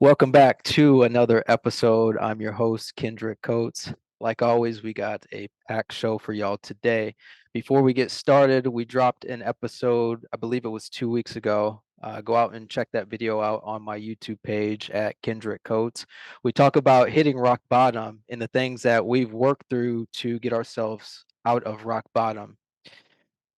Welcome back to another episode. I'm your host, Kendrick Coates. Like always, we got a packed show for y'all today. Before we get started, we dropped an episode, I believe it was 2 weeks ago. Go out and check that video out on my YouTube page at Kendrick Coates. We talk about hitting rock bottom and the things that we've worked through to get ourselves out of rock bottom.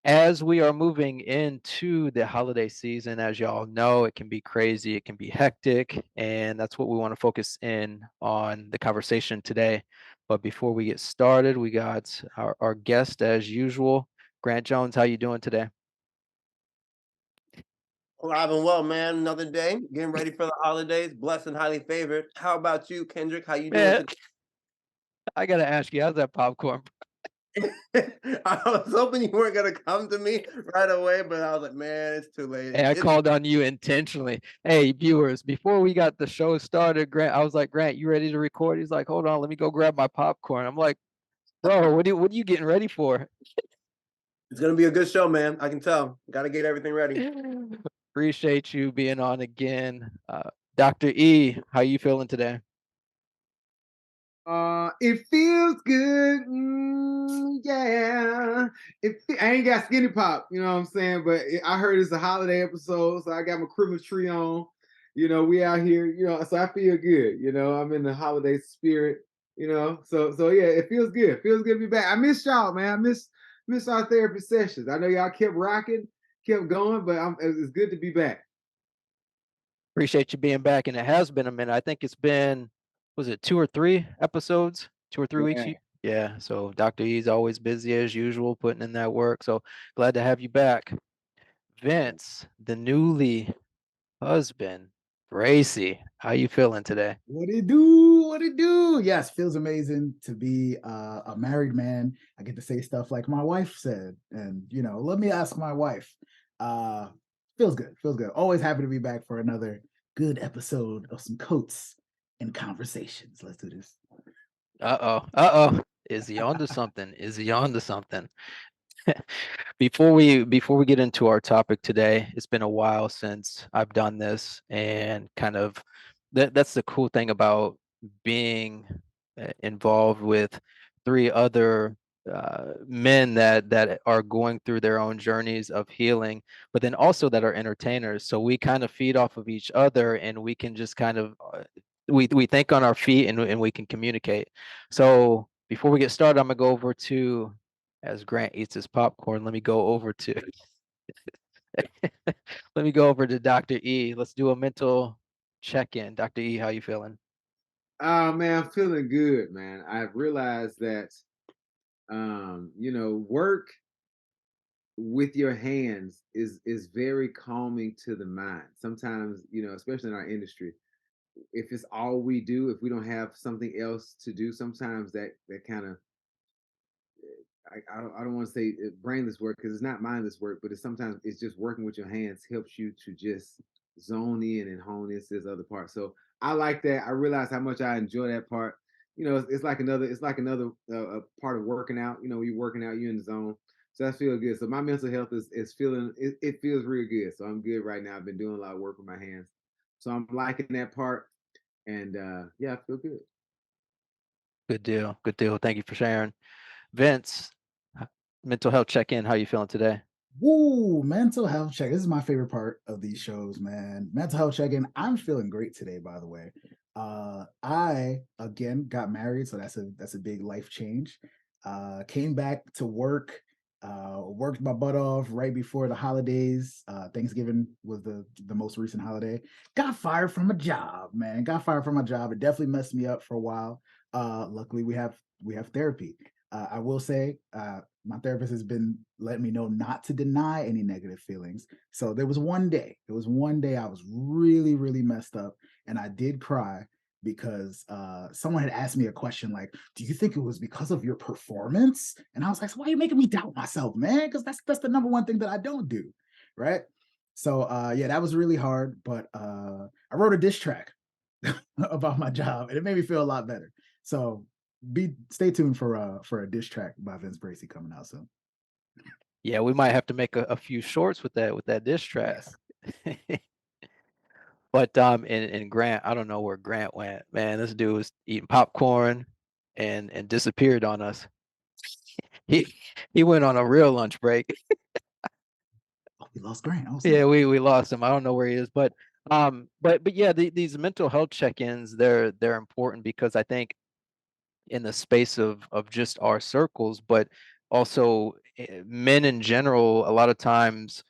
As we are moving into the holiday season, as y'all know, it can be crazy, it can be hectic, and that's what we want to focus in on the conversation today. But before we get started, we got our guest as usual. Grant Jones, how you doing today? Alive and well, man. Another day, getting ready for the holidays. Blessed and highly favored. How about you, Kendrick? How you doing Man, today? I gotta ask you, how's that popcorn? I was hoping you weren't gonna come to me right away, but I was like, man, it's too late. Hey, I called on you intentionally. Hey, viewers, before we got the show started, Grant, I was like, Grant, you ready to record? He's like, hold on, let me go grab my popcorn. I'm like, bro, what are you getting ready for? It's gonna be a good show, man. I can tell. Got to get everything ready. Appreciate you being on again. Dr. E, how you feeling today? It feels good. Yeah. I ain't got skinny pop, you know what I'm saying? But I heard it's a holiday episode, so I got my Christmas tree on. We out here, so I feel good. I'm in the holiday spirit, So yeah, it feels good. It feels good to be back. I miss y'all, man. I miss our therapy sessions. I know y'all kept rocking, kept going, but it's good to be back. Appreciate you being back, and it has been a minute. I think it's been, was it 2 or 3 episodes, 2 or 3 weeks? Yeah. Yeah. So Dr. E's always busy as usual, putting in that work. So glad to have you back. Vince, the newly husband, Gracie, how you feeling today? What it do? What it do? Yes, feels amazing to be a married man. I get to say stuff like my wife said, and let me ask my wife. Uh, feels good. Feels good. Always happy to be back for another good episode of some coats and conversations. Let's do this. Uh-oh. Uh-oh. Is he on to something? Is he on to something? Before we get into our topic today, it's been a while since I've done this, and kind of that's the cool thing about being involved with three other men that are going through their own journeys of healing, but then also that are entertainers. So we kind of feed off of each other, and we can just kind of we think on our feet, and we can communicate. So before we get started, I'm gonna go over to, as Grant eats his popcorn, let me go over to let me go over to Dr. E. Let's do a mental check-in. Dr. E, how you feeling? Oh man, I'm feeling good, man. I've realized that work with your hands is very calming to the mind. Sometimes, especially in our industry, if it's all we do, if we don't have something else to do, sometimes that kind of I don't want to say brainless work because it's not mindless work, but sometimes it's just working with your hands helps you to just zone in and hone into this other part. So I like that. I realize how much I enjoy that part. It's like another part of working out. When you're working out, you're in the zone. So that feels good. So my mental health is feeling it feels real good. So I'm good right now. I've been doing a lot of work with my hands. So I'm liking that part. And yeah, I feel good. Good deal. Good deal. Thank you for sharing. Vince, mental health check-in. How you feeling today? Woo, mental health check. This is my favorite part of these shows, man. Mental health check-in. I'm feeling great today, by the way. I again got married, so that's a big life change. Came back to work, worked my butt off right before the holidays. Thanksgiving was the most recent holiday. Got fired from a job, man. Got fired from a job. It definitely messed me up for a while. Luckily we have therapy. I will say, my therapist has been letting me know not to deny any negative feelings. So there was one day I was really, really messed up, and I did cry because someone had asked me a question like, "Do you think it was because of your performance?" And I was like, "So why are you making me doubt myself, man? Because that's the number one thing that I don't do, right?" So yeah, that was really hard, but I wrote a diss track about my job, and it made me feel a lot better. So be stay tuned for a diss track by Vince Bracey coming out soon. Yeah, we might have to make a few shorts with that diss track. Yes. But and Grant, I don't know where Grant went. Man, this dude was eating popcorn and disappeared on us. He he went on a real lunch break. Oh, we lost Grant. Oh, Yeah, snap. we lost him. I don't know where he is, but yeah, these mental health check-ins, they're important because I think in the space of just our circles, but also men in general, a lot of times,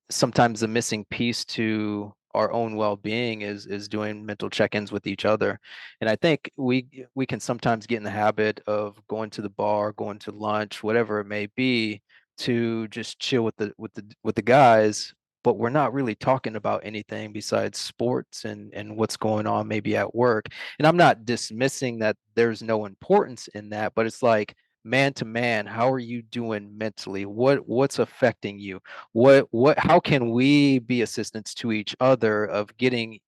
sometimes the missing piece to our own well-being is doing mental check-ins with each other. And I think we can sometimes get in the habit of going to the bar, going to lunch, whatever it may be, to just chill with the guys, but we're not really talking about anything besides sports and what's going on maybe at work. And I'm not dismissing that there's no importance in that, but it's like man to man, how are you doing mentally? What's affecting you? What how can we be assistants to each other of getting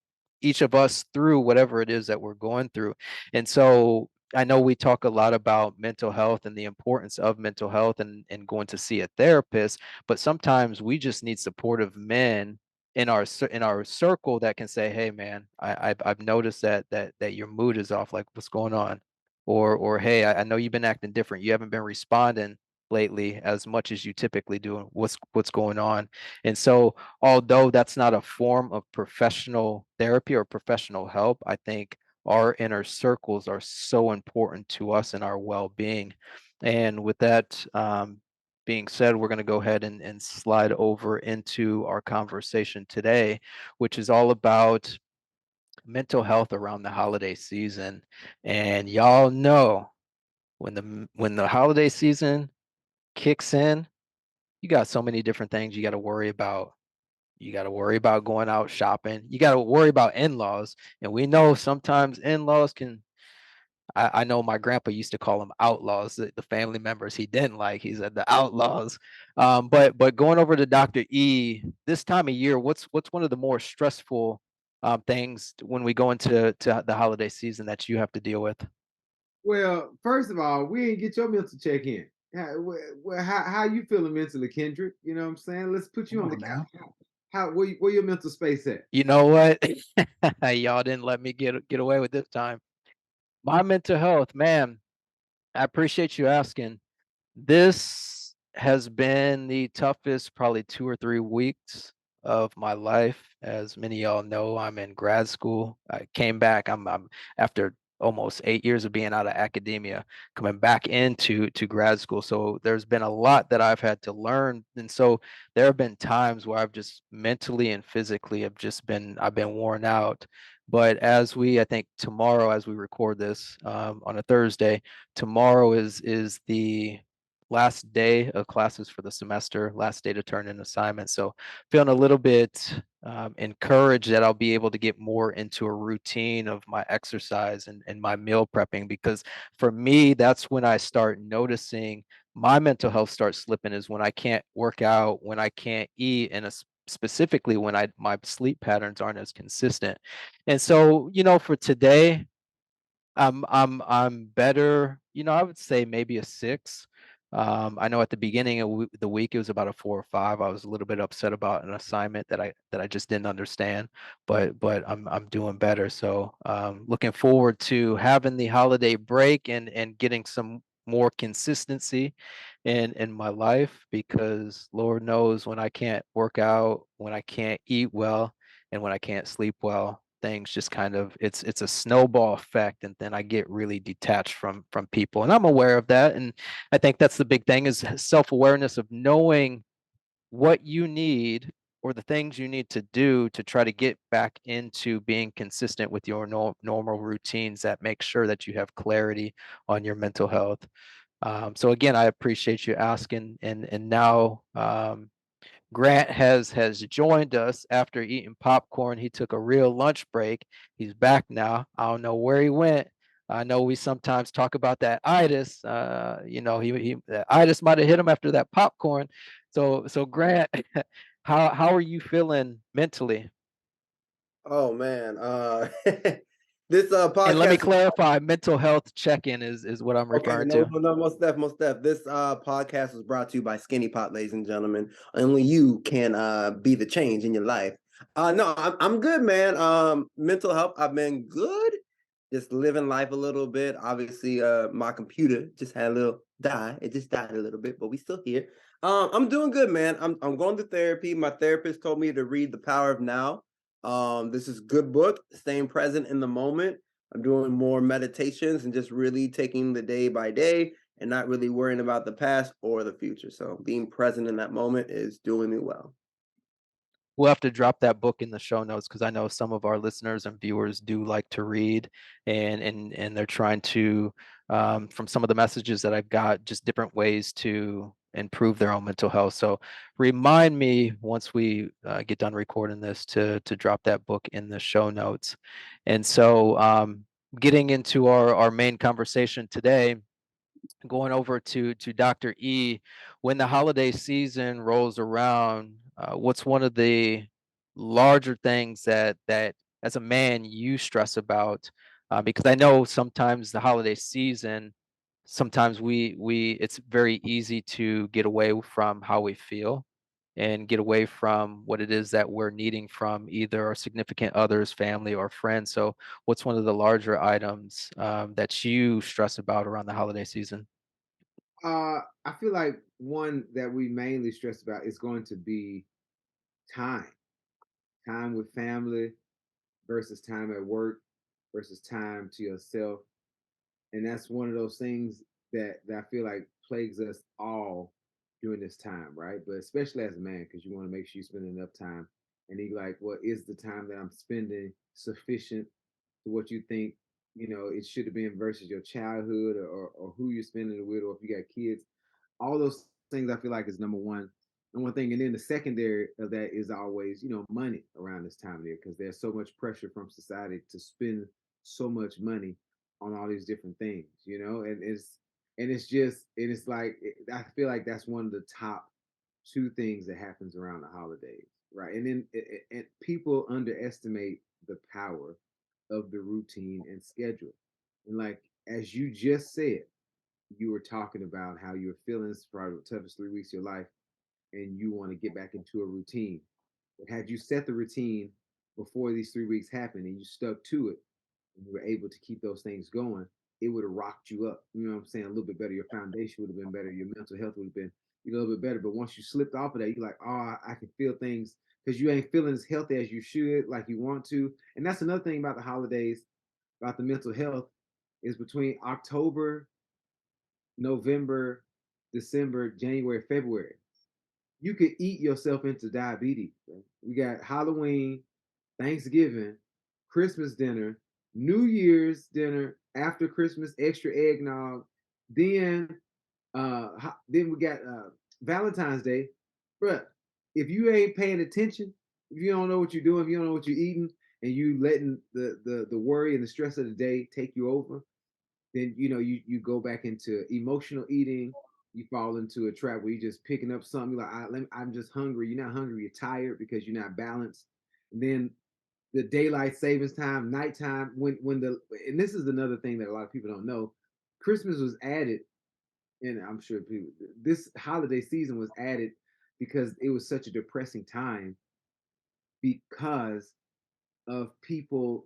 each of us through whatever it is that we're going through? And so I know we talk a lot about mental health and the importance of mental health and going to see a therapist, but sometimes we just need supportive men in in our circle that can say, "Hey, man, I've noticed that your mood is off. Like, what's going on?" Or "Hey, I know you've been acting different. You haven't been responding lately as much as you typically do. What's going on?" And so, although that's not a form of professional therapy or professional help, I think our inner circles are so important to us and our well-being. And with that being said, we're going to go ahead and slide over into our conversation today, which is all about mental health around the holiday season. And y'all know when the holiday season kicks in, you got so many different things you got to worry about. You got to worry about going out shopping. You got to worry about in-laws. And we know sometimes in-laws can, I know my grandpa used to call them outlaws, the family members he didn't like. He said the outlaws. But going over to Dr. E, this time of year, what's one of the more stressful things when we go into the holiday season that you have to deal with? Well, first of all, we didn't get your mental check in. How you feeling mentally, Kendrick? You know what I'm saying? Let's put you Come on the on now. couch. Where your mental space at? You know what? Y'all didn't let me get away with this time. My mental health, man, I appreciate you asking. This has been the toughest probably 2 or 3 weeks of my life. As many of y'all know, I'm in grad school. I came back. I'm after almost 8 years of being out of academia, coming back into grad school. So there's been a lot that I've had to learn. And so there have been times where I've just mentally and physically have just been I've been worn out. But I think tomorrow, as we record this on a Thursday, tomorrow is the last day of classes for the semester, last day to turn in assignments. So feeling a little bit encouraged that I'll be able to get more into a routine of my exercise and my meal prepping, because for me, that's when I start noticing my mental health starts slipping, is when I can't work out, when I can't eat, and specifically when my sleep patterns aren't as consistent. And so, for today, I'm better. I would say maybe a 6. I know at the beginning of the week it was about a 4 or 5. I was a little bit upset about an assignment that I just didn't understand, but I'm doing better. So looking forward to having the holiday break and getting some more consistency in my life, because Lord knows when I can't work out, when I can't eat well, and when I can't sleep well, things just kind of it's a snowball effect, and then I get really detached from people, and I'm aware of that. And I think that's the big thing, is self-awareness of knowing what you need, or the things you need to do to try to get back into being consistent with your normal routines that make sure that you have clarity on your mental health. So again, I appreciate you asking. And now Grant has joined us after eating popcorn. He took a real lunch break. He's back now. I don't know where he went. I know we sometimes talk about that itis. The itis might have hit him after that popcorn. So Grant, how are you feeling mentally? Oh man, this And let me podcast. clarify, mental health check-in is what I'm Okay, referring no, to. no, no, most def, most def. This podcast was brought to you by Skinny Pot, ladies and gentlemen. Only you can be the change in your life. No, I'm good, man. Mental health, I've been good. Just living life a little bit. Obviously, my computer just had a little die. It just died a little bit, but we still here. I'm doing good, man. I'm going to therapy. My therapist told me to read The Power of Now. This is a good book, staying present in the moment. I'm doing more meditations and just really taking the day by day and not really worrying about the past or the future. So being present in that moment is doing me well. We'll have to drop that book in the show notes because I know some of our listeners and viewers do like to read, and they're trying to, from some of the messages that I've got, just different ways to improve their own mental health. So remind me once we get done recording this to drop that book in the show notes. And so getting into our main conversation today, going over to Dr. E, when the holiday season rolls around, what's one of the larger things that as a man you stress about? Because I know sometimes the holiday season, sometimes we it's very easy to get away from how we feel and get away from what it is that we're needing from either our significant others, family, or friends. So, what's one of the larger items that you stress about around the holiday season? I feel like one that we mainly stress about is going to be time, time with family versus time at work versus time to yourself. And that's one of those things that I feel like plagues us all during this time, right? But especially as a man, because you want to make sure you spend enough time. And you like, well, is the time that I'm spending sufficient to what you think, it should have been versus your childhood or who you're spending it with, or if you got kids. All those things I feel like is number one. And one thing, and then the secondary of that is always, money around this time of year because there's so much pressure from society to spend so much money on all these different things, and it's like I feel like that's one of the top two things that happens around the holidays, right? And then and people underestimate the power of the routine and schedule. And like as you just said, you were talking about how you're feeling this for the toughest 3 weeks of your life and you want to get back into a routine. But had you set the routine before these 3 weeks happened and you stuck to it and you were able to keep those things going, it would have rocked you up. You know what I'm saying? A little bit better. Your foundation would have been better. Your mental health would have been a little bit better. But once you slipped off of that, you're like, oh, I can feel things because you ain't feeling as healthy as you should, like you want to. And that's another thing about the holidays, about the mental health, is between October, November, December, January, February. You could eat yourself into diabetes. Bro. We got Halloween, Thanksgiving, Christmas dinner, New Year's dinner, after Christmas, extra eggnog. Then then we got Valentine's Day. But if you ain't paying attention, if you don't know what you're doing, if you don't know what you're eating, and you letting the worry and the stress of the day take you over, then you go back into emotional eating. You fall into a trap where you're just picking up something like I'm just hungry. You're not hungry. You're tired because you're not balanced. And then the daylight savings time, nighttime, when the and this is another thing that a lot of people don't know. Christmas was added, and I'm sure people this holiday season was added because it was such a depressing time because of people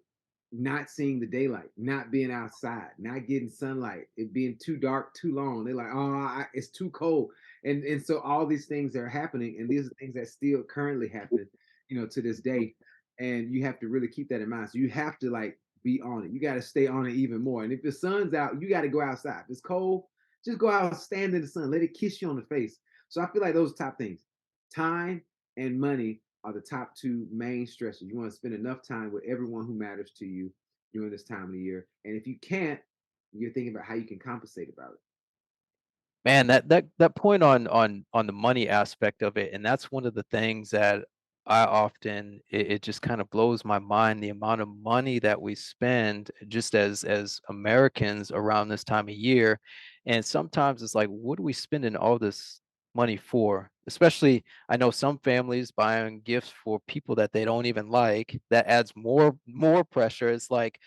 not seeing the daylight, not being outside, not getting sunlight, it being too dark too long. They're like, oh, it's too cold, and so all these things are happening, and these are things that still currently happen, to this day, and you have to really keep that in mind. So you have to like be on it. You got to stay on it even more. And if the sun's out, you got to go outside. If it's cold, just go out, stand in the sun, let it kiss you on the face. So I feel like those top things, time and money are the top two main stressors. You want to spend enough time with everyone who matters to you during this time of the year. And if you can't, you're thinking about how you can compensate about it. Man, that point on the money aspect of it, and that's one of the things that I often it just kind of blows my mind the amount of money that we spend just as Americans around this time of year. And sometimes it's like, what are we spending all this money for? Especially, I know some families buying gifts for people that they don't even like. That adds more pressure. It's like,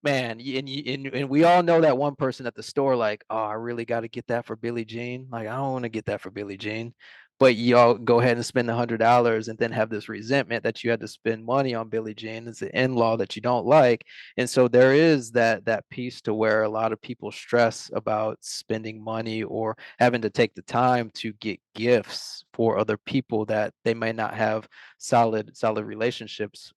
man, and we all know that one person at the store, like, "Oh, I really gotta get that for Billie Jean." Like, I don't wanna get that for Billie Jean. but y'all go ahead and spend $100 and then have this resentment that you had to spend money on Billie Jean as an in-law that you don't like. And so there is that piece to where a lot of people stress about spending money or having to take the time to get gifts for other people that they may not have solid relationships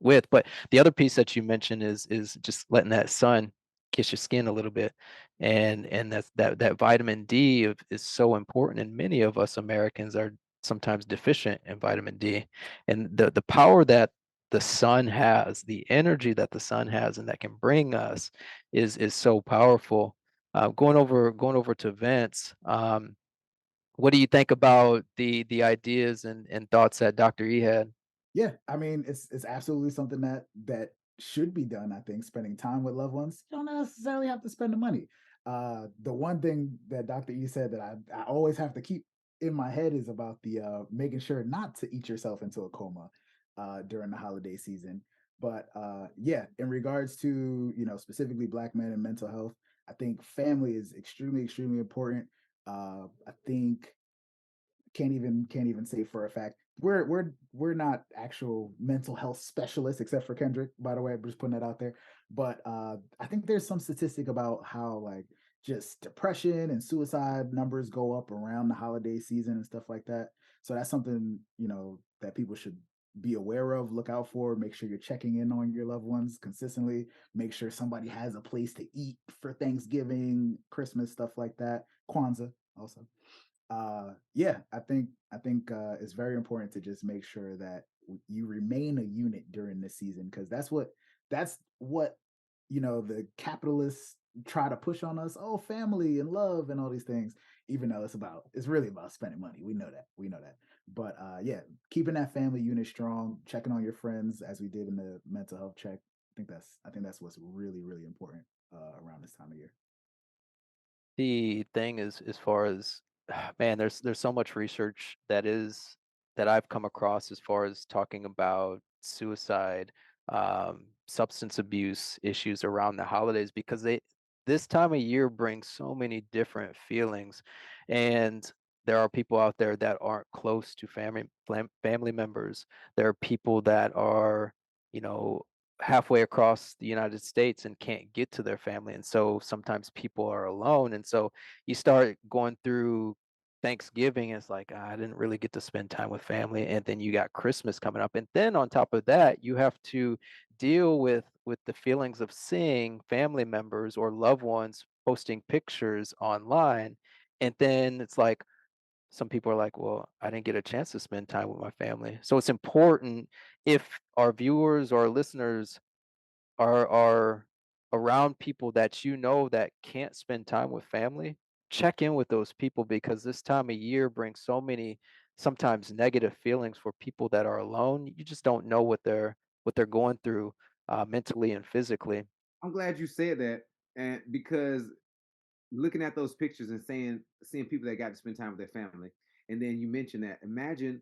with. But the other piece that you mentioned is just letting that sun kiss your skin a little bit, and that vitamin D is so important, and many of us Americans are sometimes deficient in vitamin D, and the power that the sun has, the energy that the sun has, and that can bring us is so powerful. Going over to Vince, what do you think about the ideas and thoughts that Dr. E had? Yeah, I mean, it's absolutely something that should be done. I think spending time with loved ones, you don't necessarily have to spend the money. The one thing that Dr. E said that I always have to keep in my head is about the making sure not to eat yourself into a coma during the holiday season. But yeah, in regards to specifically Black men and mental health, I think family is extremely important. I think can't even say for a fact we're not actual mental health specialists except for Kendrick, by the way. I'm just putting that out there. But I think there's some statistic about how like just depression and suicide numbers go up around the holiday season and stuff like that. So that's something that people should be aware of, look out for, make sure you're checking in on your loved ones consistently, make sure somebody has a place to eat for Thanksgiving, Christmas, stuff like that, Kwanzaa also. Yeah, I think it's very important to just make sure that you remain a unit during this season, because that's what the capitalists try to push on us. Oh, family and love and all these things, even though it's really about spending money. We know that. But yeah, keeping that family unit strong, checking on your friends as we did in the mental health check. I think that's what's really important around this time of year. The thing is, as far as man, there's so much research that I've come across as far as talking about suicide, substance abuse issues around the holidays, because they this time of year brings so many different feelings, and there are people out there that aren't close to family members. There are people that are, you know, halfway across the United States and can't get to their family. And so sometimes people are alone. And so you start going through Thanksgiving, it's like, "Ah, I didn't really get to spend time with family." And then you got Christmas coming up. And then on top of that, you have to deal with the feelings of seeing family members or loved ones posting pictures online. And then it's like, some people are like, well, I didn't get a chance to spend time with my family. So it's important, if our viewers or listeners are around people that that can't spend time with family, check in with those people, because this time of year brings so many sometimes negative feelings for people that are alone. You just don't know what they're going through mentally and physically. I'm glad you said that, and because looking at those pictures and seeing people that got to spend time with their family, and then you mentioned that. Imagine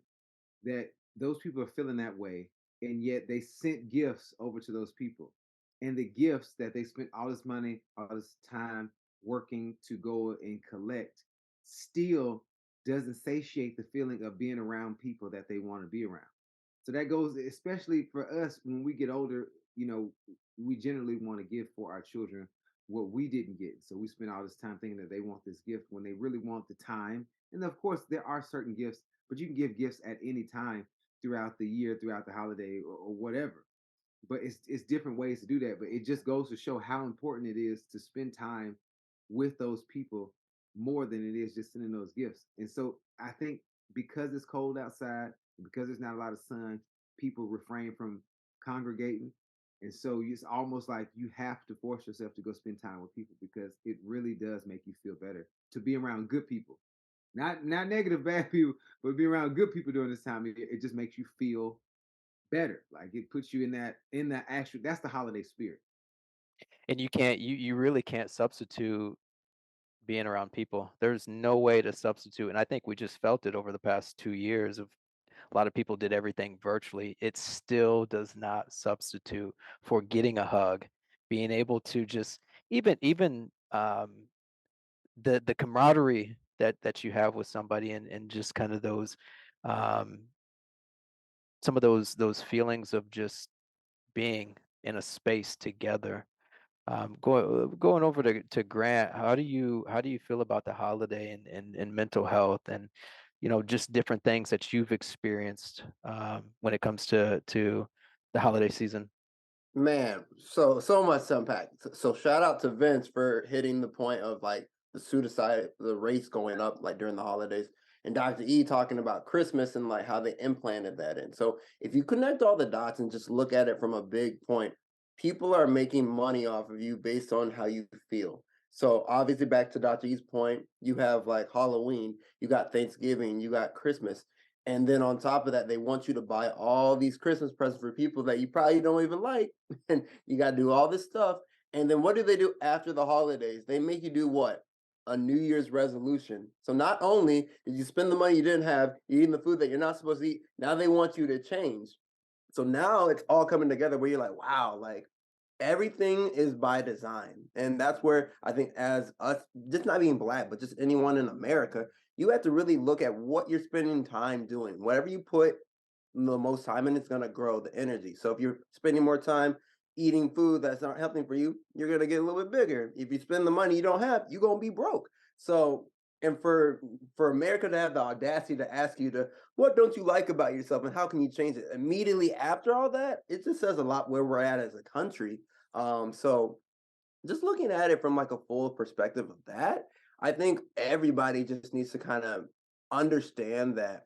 that those people are feeling that way, and yet they sent gifts over to those people, and the gifts that they spent all this money, all this time working to go and collect, still doesn't satiate the feeling of being around people that they want to be around. So that goes especially for us when we get older. We generally want to give for our children what we didn't get. So we spend all this time thinking that they want this gift when they really want the time. And of course, there are certain gifts, but you can give gifts at any time throughout the year, throughout the holiday, or whatever. But it's different ways to do that. But it just goes to show how important it is to spend time with those people more than it is just sending those gifts. And so I think because it's cold outside, because there's not a lot of sun, people refrain from congregating. And so it's almost like you have to force yourself to go spend time with people, because it really does make you feel better to be around good people. Not negative bad people, but be around good people during this time. It just makes you feel better. Like it puts you in that actual, that's the holiday spirit. And you really can't substitute being around people. There's no way to substitute. And I think we just felt it over the past 2 years of a lot of people did everything virtually. It still does not substitute for getting a hug, being able to just even the camaraderie that you have with somebody, and just kind of those um some of those feelings of just being in a space together. Going over to Grant, how do you feel about the holiday and mental health, and just different things that you've experienced when it comes to the holiday season? Man, so much to unpack. So shout out to Vince for hitting the point of like the suicide, the rates going up like during the holidays, and Dr. E talking about Christmas and like how they implanted that in. So if you connect all the dots and just look at it from a big point, people are making money off of you based on how you feel. So obviously back to Dr. E's point, you have like Halloween, you got Thanksgiving, you got Christmas. And then on top of that, they want you to buy all these Christmas presents for people that you probably don't even like. And you got to do all this stuff. And then what do they do after the holidays? They make you do what? A New Year's resolution. So not only did you spend the money you didn't have, you're eating the food that you're not supposed to eat, now they want you to change. So now it's all coming together where you're like, wow, like everything is by design. And that's where I think as us, just not being black, but just anyone in America, you have to really look at what you're spending time doing. Whatever you put the most time in, it's gonna grow the energy. So if you're spending more time eating food that's not healthy for you, you're gonna get a little bit bigger. If you spend the money you don't have, you're gonna be broke. So and for America to have the audacity to ask you to what don't you like about yourself and how can you change it immediately after all that, it just says a lot where we're at as a country. So just looking at it from like a full perspective of that, I think everybody just needs to kind of understand that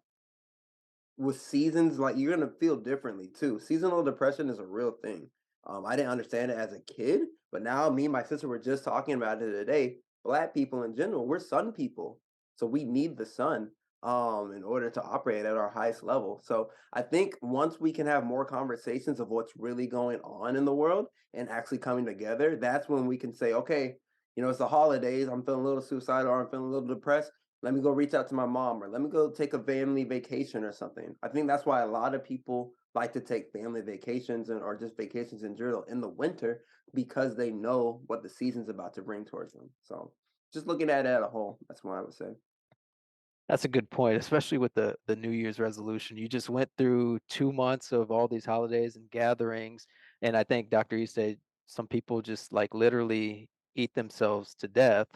with seasons, like you're gonna feel differently too. Seasonal depression is a real thing. I didn't understand it as a kid, but now me and my sister were just talking about it today. Black people in general, we're sun people, so we need the sun in order to operate at our highest level. So I think once we can have more conversations of what's really going on in the world and actually coming together, that's when we can say, okay, it's the holidays. I'm feeling a little suicidal or I'm feeling a little depressed. Let me go reach out to my mom or let me go take a family vacation or something. I think that's why a lot of people like to take family vacations or just vacations in general in the winter because they know what the season's about to bring towards them. So just looking at it as a whole, that's what I would say. That's a good point, especially with the New Year's resolution. You just went through 2 months of all these holidays and gatherings, and I think Dr. You said some people just like literally eat themselves to death.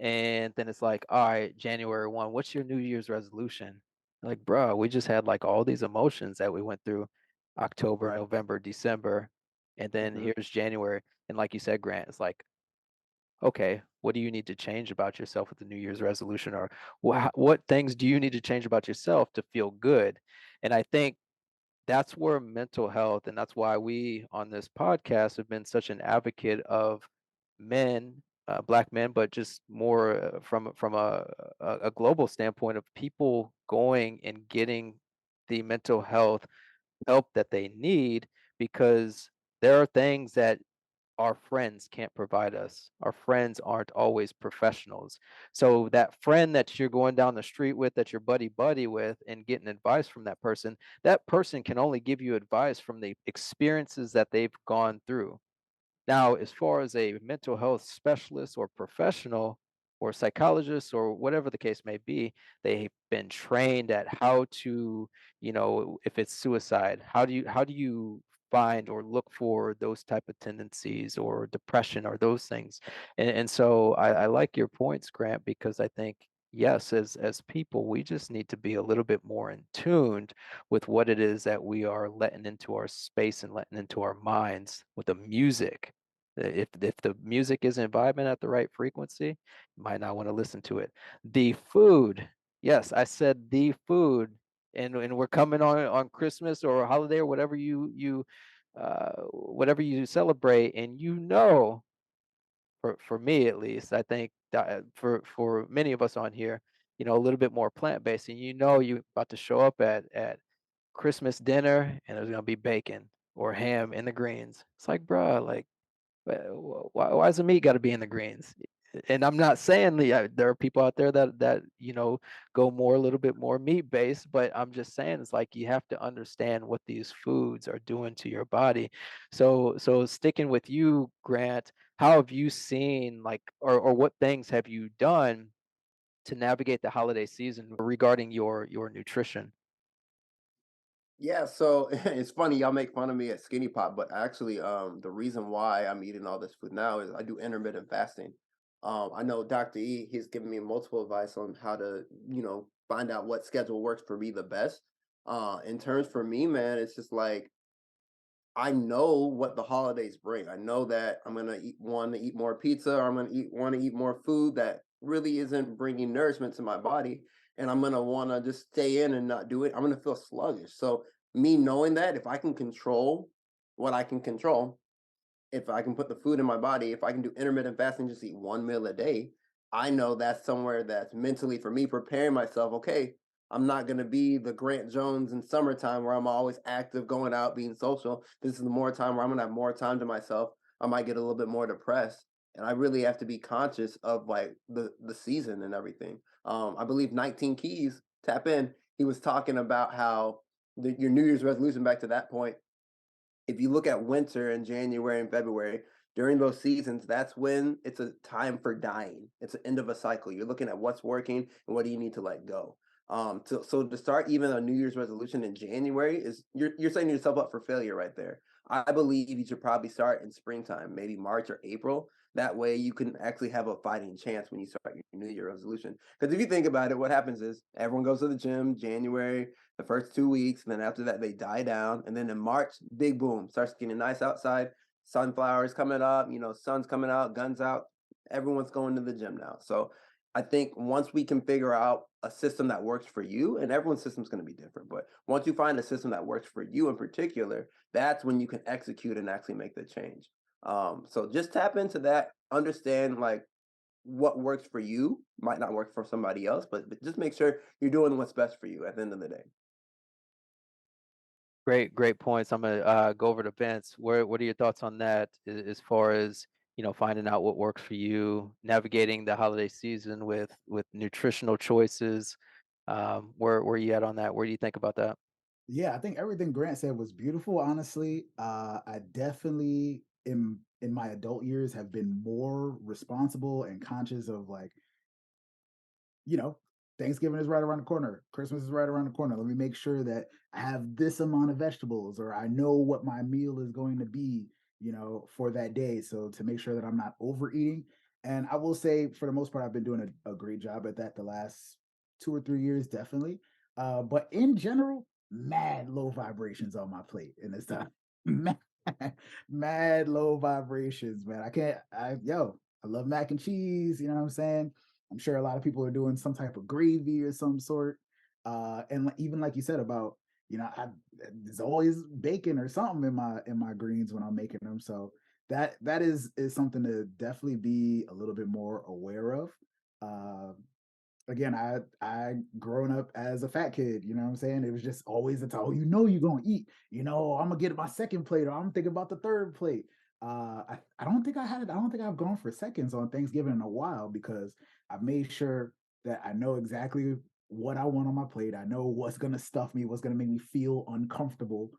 And then it's like, all right, January 1, what's your New Year's resolution? Like, bro, we just had like all these emotions that we went through October, Right. November, December, and then Hmm. here's January. And like you said, Grant, it's like, okay, what do you need to change about yourself with the New Year's resolution? Or what things do you need to change about yourself to feel good? And I think that's where mental health, and that's why we on this podcast have been such an advocate of men, black men, but just more from a global standpoint of people going and getting the mental health help that they need, because there are things that our friends can't provide us. Our friends aren't always professionals. So that friend that you're going down the street with, that you're buddy with, and getting advice from that person can only give you advice from the experiences that they've gone through. Now, as far as a mental health specialist or professional or psychologist or whatever the case may be, they've been trained at how to, if it's suicide, how do you find or look for those type of tendencies or depression or those things. And so I like your points, Grant, because I think yes, as people, we just need to be a little bit more in tuned with what it is that we are letting into our space and letting into our minds with the music. If the music isn't vibing at the right frequency, you might not want to listen to it. The food, yes, I said the food, and we're coming on Christmas or a holiday or whatever you celebrate, and for me at least, I think that for many of us on here, a little bit more plant based, and you're about to show up at Christmas dinner and there's gonna be bacon or ham in the greens. It's like, bruh, like, why does the meat got to be in the greens? And I'm not saying there are people out there that go more a little bit more meat based, but I'm just saying it's like you have to understand what these foods are doing to your body. So sticking with you, Grant, how have you seen, like, or what things have you done to navigate the holiday season regarding your nutrition? Yeah, so it's funny y'all make fun of me at Skinny Pop, but actually, the reason why I'm eating all this food now is I do intermittent fasting. I know Dr. E, he's given me multiple advice on how to, find out what schedule works for me the best. In terms for me, man, it's just like I know what the holidays bring. I know that I'm gonna want to eat more pizza, or I'm gonna want to eat more food that really isn't bringing nourishment to my body, and I'm gonna want to just stay in and not do it. I'm gonna feel sluggish. So me knowing that, if I can control what I can control, if I can put the food in my body, if I can do intermittent fasting, just eat one meal a day, I know that's somewhere that's mentally for me preparing myself. Okay, I'm not going to be the Grant Jones in summertime where I'm always active, going out, being social. This is the more time where I'm going to have more time to myself. I might get a little bit more depressed, and I really have to be conscious of like the season and everything. I believe 19 Keys tap in. He was talking about how your New Year's resolution. Back to that point, if you look at winter in January and February, during those seasons, that's when it's a time for dying. It's the end of a cycle. You're looking at what's working and what do you need to let go. So to start even a New Year's resolution in January is you're setting yourself up for failure right there. I believe you should probably start in springtime, maybe March or April. That way you can actually have a fighting chance when you start your New Year resolution. Because if you think about it, what happens is everyone goes to the gym January, the first 2 weeks, and then after that they die down. And then in March, big boom, starts getting nice outside, sunflowers coming up, sun's coming out, guns out. Everyone's going to the gym now. So I think once we can figure out a system that works for you, and everyone's system is going to be different, but once you find a system that works for you in particular, that's when you can execute and actually make the change. So just tap into that, understand like what works for you might not work for somebody else, but just make sure you're doing what's best for you at the end of the day. Great points. I'm gonna go over to Vince. What are your thoughts on that as far as finding out what works for you, navigating the holiday season with nutritional choices? Where are you at on that? Where do you think about that? Yeah, I think everything Grant said was beautiful, honestly. I definitely in my adult years have been more responsible and conscious of like, you know, Thanksgiving is right around the corner, Christmas is right around the corner. Let me make sure that I have this amount of vegetables or I know what my meal is going to be, for that day. So to make sure that I'm not overeating. And I will say for the most part, I've been doing a great job at that the last 2 or 3 years, definitely. But in general, mad low vibrations on my plate in this time. Mad, mad low vibrations, man. I love mac and cheese, you know what I'm saying? I'm sure a lot of people are doing some type of gravy or some sort. Even like you said about, there's always bacon or something in my greens when I'm making them. So that is something to definitely be a little bit more aware of. Uh, Again, I grown up as a fat kid, you know what I'm saying? It was just always a oh, you're gonna eat, I'm gonna get my second plate, or I'm thinking about the third plate. I don't think I don't think I've gone for seconds on Thanksgiving in a while because I've made sure that I know exactly what I want on my plate. I know what's gonna stuff me, what's gonna make me feel uncomfortable.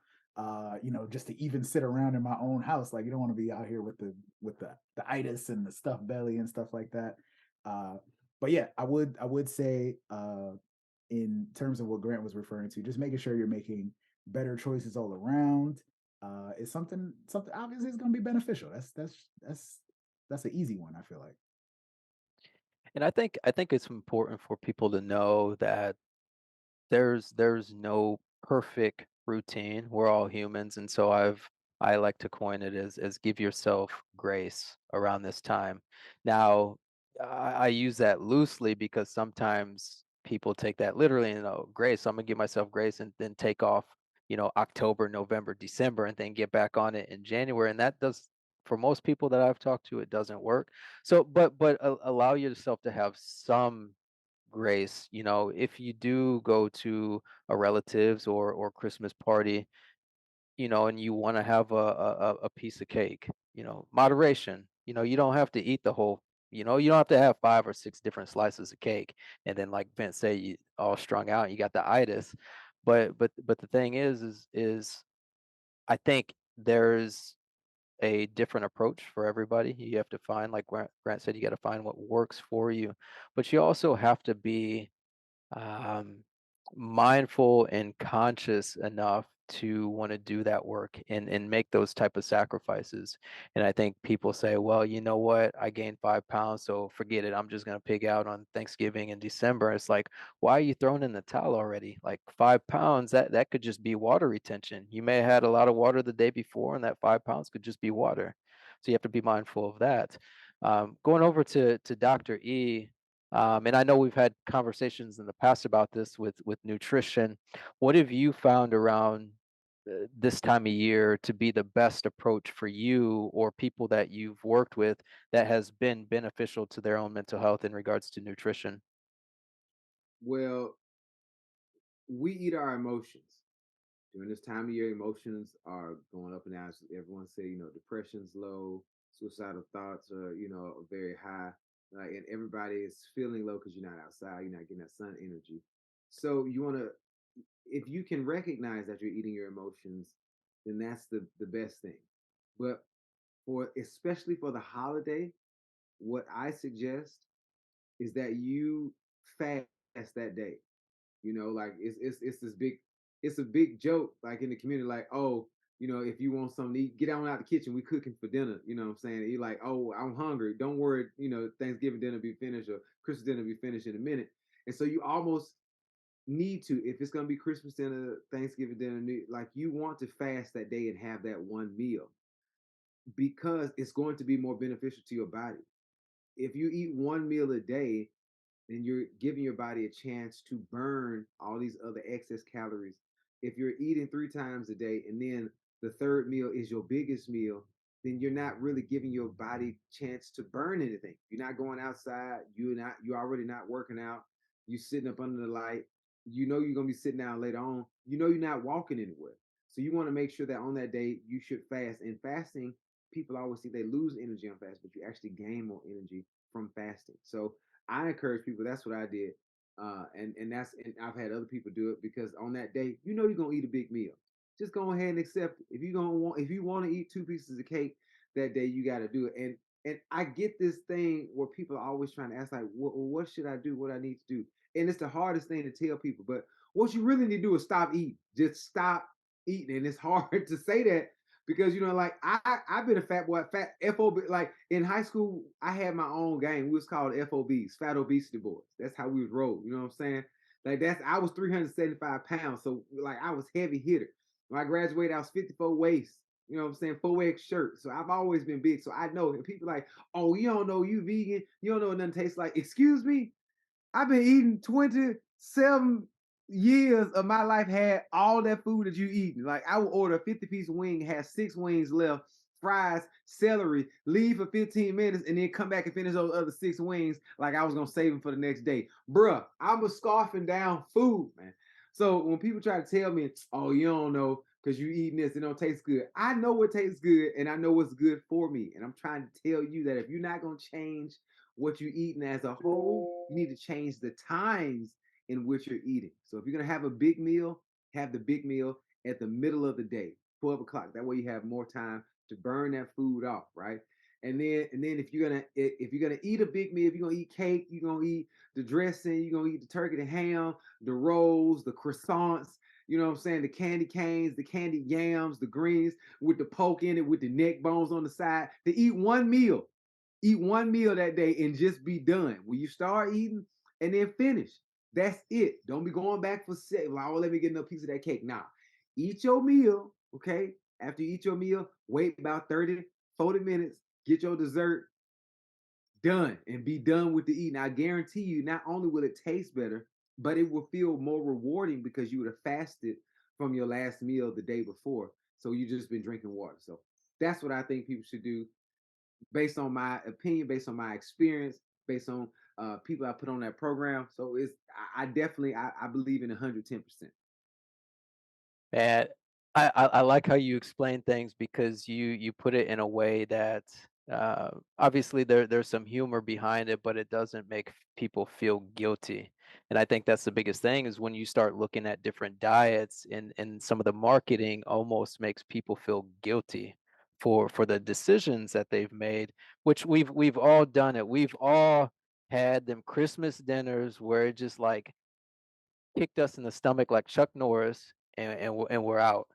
Just to even sit around in my own house. Like you don't want to be out here with the itis and the stuffed belly and stuff like that. But yeah, I would say in terms of what Grant was referring to, just making sure you're making better choices all around is something obviously is going to be beneficial. That's an easy one. I feel like. And I think it's important for people to know that there's no perfect routine. We're all humans, and so I like to coin it as give yourself grace around this time. Now, I use that loosely because sometimes people take that literally and grace. I'm gonna give myself grace and then take off, October, November, December, and then get back on it in January. And that does for most people that I've talked to, it doesn't work. So, but allow yourself to have some grace. If you do go to a relative's or Christmas party, and you want to have a piece of cake, moderation. You don't have to eat the whole. You don't have to have 5 or 6 different slices of cake, and then like Vince say, you all strung out, and you got the itis. But the thing is I think there's a different approach for everybody. You have to find, like Grant said, you got to find what works for you, but you also have to be um, mindful and conscious enough to want to do that work and make those type of sacrifices. And I think people say, well, you know what, I gained 5 pounds, so forget it, I'm just going to pig out on Thanksgiving in December. It's like, why are you throwing in the towel already? Like 5 pounds, that could just be water retention. You may have had a lot of water the day before, and that 5 pounds could just be water. So you have to be mindful of that. Going over to Dr. E, and I know we've had conversations in the past about this with nutrition. What have you found around this time of year to be the best approach for you or people that you've worked with that has been beneficial to their own mental health in regards to nutrition? Well, we eat our emotions. During this time of year, emotions are going up and down. So everyone say, depression's low, suicidal thoughts are, very high. And everybody is feeling low because you're not outside, you're not getting that sun energy. So you want to, if you can recognize that you're eating your emotions, then that's the best thing. But for especially for the holiday, what I suggest is that you fast that day. Like it's this big, it's a big joke like in the community, like, oh, if you want something to eat, get on out the kitchen, we cooking for dinner. You know what I'm saying? You're like, oh, I'm hungry. Don't worry, Thanksgiving dinner be finished or Christmas dinner be finished in a minute. And so you almost need to, if it's gonna be Christmas dinner, Thanksgiving dinner, like you want to fast that day and have that one meal because it's going to be more beneficial to your body. If you eat one meal a day, then you're giving your body a chance to burn all these other excess calories. If you're eating 3 times a day and then the third meal is your biggest meal, then you're not really giving your body chance to burn anything. You're not going outside. You're already not working out. You sitting up under the light. You're gonna be sitting down later on. You're not walking anywhere. So you want to make sure that on that day you should fast. And fasting, people always think they lose energy on fast, but you actually gain more energy from fasting. So I encourage people. That's what I did, and I've had other people do it because on that day, you're gonna eat a big meal. Just go ahead and accept it. If you want to eat 2 pieces of cake that day, you got to do it. And I get this thing where people are always trying to ask like, what should I do? What I need to do? And it's the hardest thing to tell people. But what you really need to do is stop eating. Just stop eating. And it's hard to say that because like I've been a fat boy, fat FOB. Like in high school, I had my own gang. We was called FOBs, Fat Obesity Boys. That's how we was rolled. You know what I'm saying? Like I was 375 pounds, so like I was heavy hitter. When I graduated, I was 54 waist. You know what I'm saying? 4X shirt. So I've always been big. So I know. And people like, oh, you don't know you vegan. You don't know what nothing tastes like. Excuse me. I've been eating 27 years of my life, had all that food that you eating. Like I would order a 50-piece wing, have 6 wings left, fries, celery, leave for 15 minutes, and then come back and finish those other 6 wings like I was gonna save them for the next day. Bruh, I was scarfing down food, man. So when people try to tell me, oh, you don't know because you eating this, it don't taste good. I know what tastes good and I know what's good for me. And I'm trying to tell you that if you're not gonna change what you're eating as a whole, you need to change the times in which you're eating. So if you're gonna have a big meal, have the big meal at the middle of the day, 12 o'clock. That way you have more time to burn that food off, right? And then if you're gonna eat a big meal, if you're gonna eat cake, you're gonna eat the dressing, you're gonna eat the turkey, the ham, the rolls, the croissants, you know what I'm saying, the candy canes, the candied yams, the greens with the poke in it, with the neck bones on the side. To eat one meal that day and just be done. When you start eating and then finish, that's it. Don't be going back for six. Like, oh, let me get another piece of that cake. Now, eat your meal, okay? After you eat your meal, wait about 30, 40 minutes, get your dessert done and be done with the eating. I guarantee you, not only will it taste better, but it will feel more rewarding because you would have fasted from your last meal the day before. So you just been drinking water. So that's what I think people should do based on my opinion, based on my experience, based on people I put on that program. So I definitely I believe in 110%. And I like how you explain things because you put it in a way that obviously there's some humor behind it, but it doesn't make people feel guilty. And I think that's the biggest thing is when you start looking at different diets and some of the marketing almost makes people feel guilty for the decisions that they've made, which we've all done it. We've all had them Christmas dinners where it just like kicked us in the stomach like Chuck Norris, and we're out.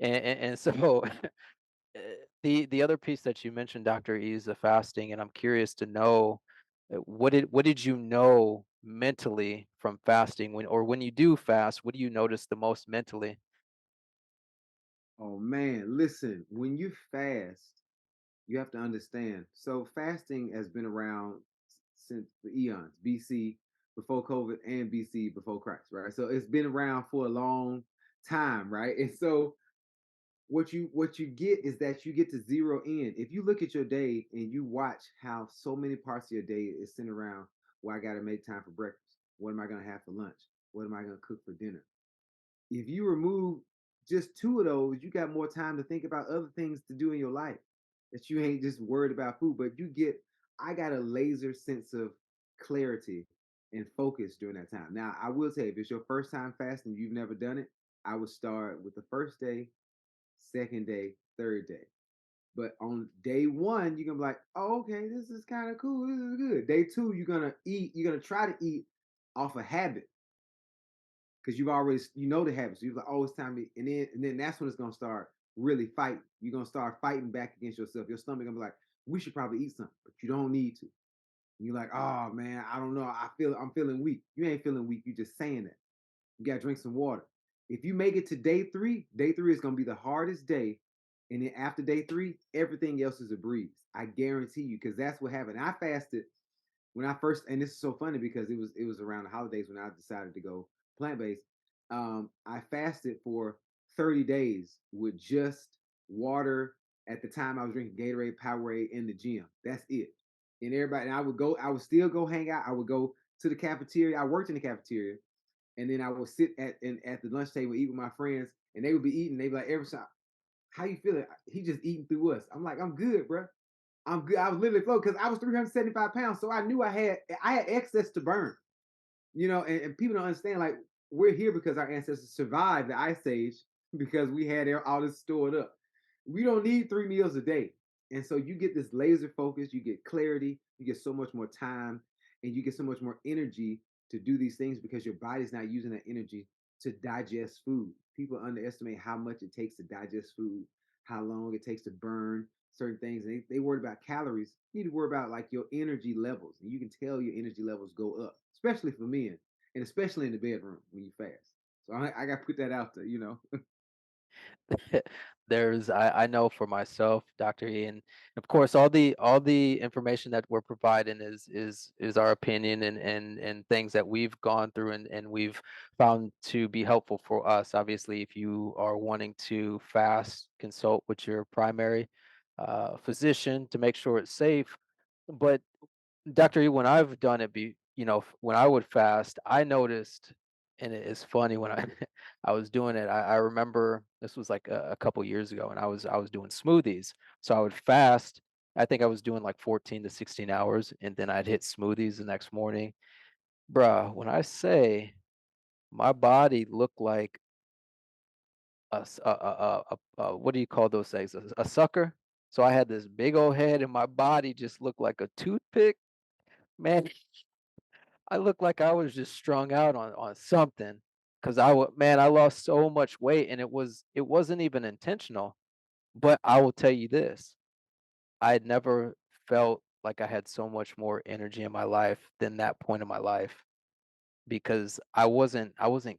And so the other piece that you mentioned, Dr. E, is the fasting, and I'm curious to know what did you know mentally from fasting when you do fast, what do you notice the most mentally? Oh man, listen, when you fast, you have to understand. So fasting has been around since the eons, BC before COVID and BC before Christ, right? So it's been around for a long time, right? And so what you get is that you get to zero in. If you look at your day and you watch how so many parts of your day is centered around, well, I got to make time for breakfast. What am I going to have for lunch? What am I going to cook for dinner? If you remove just two of those, you got more time to think about other things to do in your life that you ain't just worried about food. But I got a laser sense of clarity and focus during that time. Now, I will say, if it's your first time fasting, you've never done it, I would start with the first day, second day, third day. But on day one, you're gonna be like, oh, okay, this is kind of cool. This is good. Day two, you're gonna try to eat off a habit because you know the habits. So you're like, oh, it's time to eat. And then that's when it's gonna start really fighting. You're gonna start fighting back against yourself. Your stomach gonna be like, we should probably eat something, but you don't need to. And you're like, oh man, I don't know. I'm feeling weak. You ain't feeling weak, you just saying that. You gotta drink some water. If you make it to day three is gonna be the hardest day. And then after day three, everything else is a breeze. I guarantee you, because that's what happened. I fasted when I first, and this is so funny because it was around the holidays when I decided to go plant based. I fasted for 30 days with just water. At the time, I was drinking Gatorade, Powerade in the gym. That's it. And everybody, and I would still go hang out. I would go to the cafeteria. I worked in the cafeteria, and then I would sit at the lunch table, eat with my friends, and they would be eating. They'd be like, every time, how you feeling? He just eating through us. I'm like, I'm good, bro. I'm good. I was literally floating because I was 375 pounds, so I knew I had excess to burn. And people don't understand. Like, we're here because our ancestors survived the ice age because we had all this stored up. We don't need 3 meals a day, and so you get this laser focus, you get clarity, you get so much more time, and you get so much more energy to do these things because your body's not using that energy to digest food. People underestimate how much it takes to digest food, how long it takes to burn certain things. And they worry about calories. You need to worry about like your energy levels. And you can tell your energy levels go up, especially for men, and especially in the bedroom when you fast. So I got to put that out there. I know for myself, Dr. E, and of course all the information that we're providing is our opinion and things that we've gone through and we've found to be helpful for us. Obviously, if you are wanting to fast, consult with your primary physician to make sure it's safe. But Dr. E, when I've done it, when I would fast, I noticed, and it's funny when I I was doing it. I remember this was like a couple years ago, and I was doing smoothies. So I would fast. I think I was doing like 14 to 16 hours, and then I'd hit smoothies the next morning. Bruh, when I say my body looked like what do you call those things? A sucker. So I had this big old head, and my body just looked like a toothpick. Man, I looked like I was just strung out on something, cause man, I lost so much weight, and it wasn't even intentional. But I will tell you this, I had never felt like I had so much more energy in my life than that point in my life because I wasn't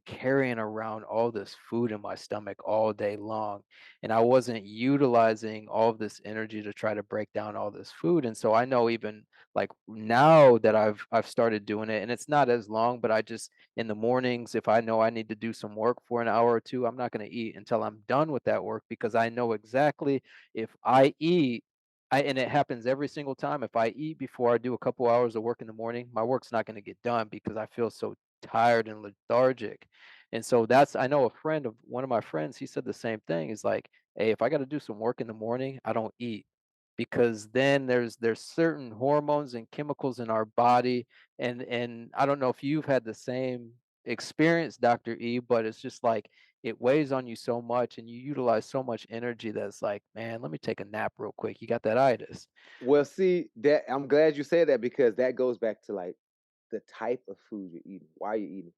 carrying around all this food in my stomach all day long, and I wasn't utilizing all of this energy to try to break down all this food. And so I know even like now that I've started doing it, and it's not as long, but I just in the mornings, if I know I need to do some work for an hour or two, I'm not going to eat until I'm done with that work because I know exactly if I eat and it happens every single time. If I eat before I do a couple hours of work in the morning, my work's not going to get done because I feel so tired and lethargic. And so I know a friend of one of my friends, he said the same thing. He's like, hey, if I got to do some work in the morning, I don't eat because then there's certain hormones and chemicals in our body. And I don't know if you've had the same experience, Dr. E, but it's just like it weighs on you so much and you utilize so much energy that's like, man, let me take a nap real quick. You got that itis. Well, see, that I'm glad you said that because that goes back to like the type of food you're eating, why you're eating.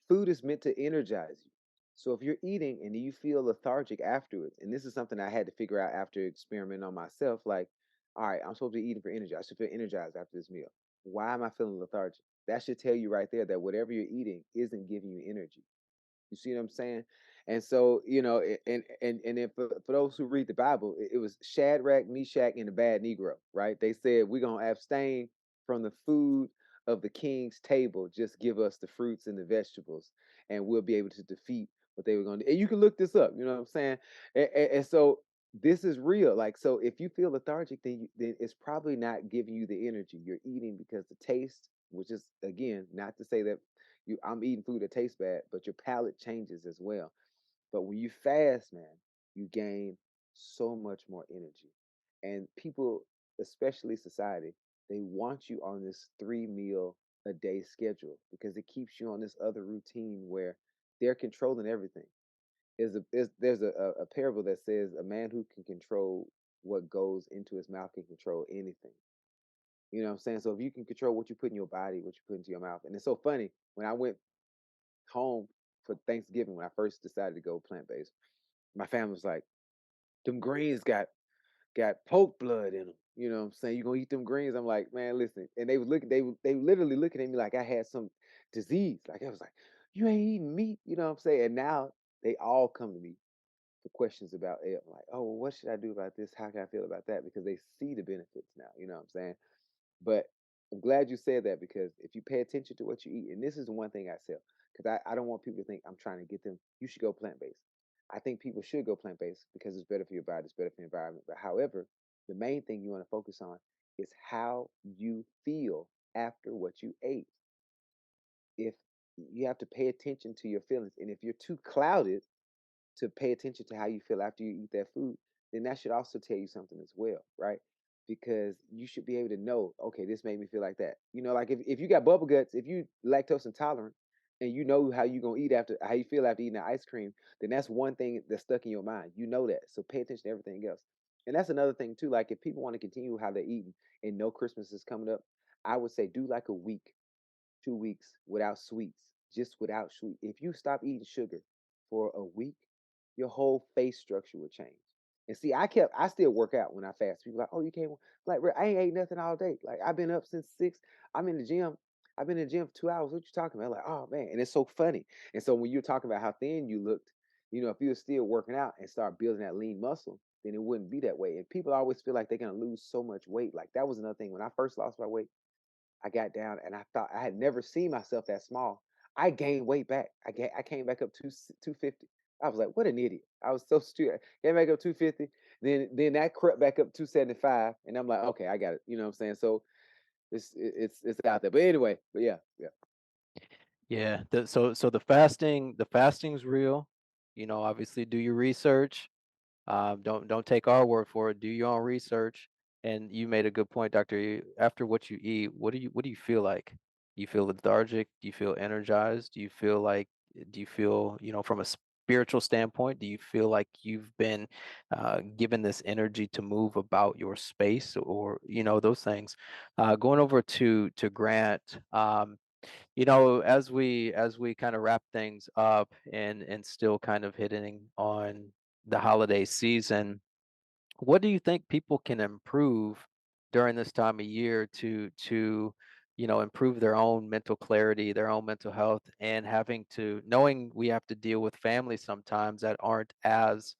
Food is meant to energize you. So if you're eating and you feel lethargic afterwards, and this is something I had to figure out after experimenting on myself, like, all right, I'm supposed to be eating for energy. I should feel energized after this meal. Why am I feeling lethargic? That should tell you right there that whatever you're eating isn't giving you energy. You see what I'm saying? And so, and then for those who read the Bible, it was Shadrach, Meshach, and the bad Negro, right? They said, we're gonna abstain from the food of the king's table. Just give us the fruits and the vegetables, and we'll be able to defeat what they were gonna do. And you can look this up, you know what I'm saying? And so this is real. Like, so if you feel lethargic, then it's probably not giving you the energy. You're eating because the taste, which is again, not to say that I'm eating food that tastes bad, but your palate changes as well. But when you fast, man, you gain so much more energy. And people, especially society, they want you on this 3 meal a day schedule because it keeps you on this other routine where they're controlling everything. There's a parable that says a man who can control what goes into his mouth can control anything. You know what I'm saying? So if you can control what you put in your body, what you put into your mouth, and it's so funny when I went home for Thanksgiving when I first decided to go plant based, my family was like, "Them greens got pork blood in them." You know what I'm saying? You gonna eat them greens? I'm like, man, listen. And they was looking, they literally looking at me like I had some disease. Like I was like, you ain't eating meat. You know what I'm saying? And now they all come to me for questions about it. I'm like, oh, well, what should I do about this? How can I feel about that? Because they see the benefits now. You know what I'm saying? But I'm glad you said that because if you pay attention to what you eat, and this is the one thing I sell, because I don't want people to think I'm trying to get them, you should go plant based. I think people should go plant based because it's better for your body, it's better for the environment. But however, the main thing you want to focus on is how you feel after what you ate. If you have to pay attention to your feelings, and if you're too clouded to pay attention to how you feel after you eat that food, then that should also tell you something as well, right? Because you should be able to know, okay, this made me feel like that. You know, like if you got bubble guts, if you lactose intolerant and you know how you gonna eat after how you feel after eating the ice cream, then that's one thing that's stuck in your mind. You know that. So pay attention to everything else. And that's another thing too. Like if people want to continue how they're eating and know Christmas is coming up, I would say do like a week 2 weeks without sweets, just without sweet. If you stop eating sugar for a week, your whole face structure will change. And see, I still work out when I fast. People are like, oh, you can't, like, I ain't ate nothing all day. Like, I've been up since 6. I'm in the gym. I've been in the gym for 2 hours. What you talking about? Like, oh, man. And it's so funny. And so when you're talking about how thin you looked, if you were still working out and start building that lean muscle, then it wouldn't be that way. And people always feel like they're going to lose so much weight. Like, that was another thing. When I first lost my weight, I got down and I thought I had never seen myself that small. I gained weight back. I came back up to 250. I was like, what an idiot. I was so stupid. Came back up 250. Then that crept back up 275. And I'm like, okay, I got it. You know what I'm saying? So it's out there. But anyway, but yeah, yeah. Yeah. So the fasting's real. Obviously do your research. Don't take our word for it. Do your own research. And you made a good point, Doctor. After what you eat, what do you feel like? Do you feel lethargic? Do you feel energized? Do you feel, from a spiritual standpoint, do you feel like you've been given this energy to move about your space or those things? Going over to Grant, as we kind of wrap things up and still kind of hitting on the holiday season, what do you think people can improve during this time of year to improve their own mental clarity, their own mental health, and knowing we have to deal with families sometimes that aren't as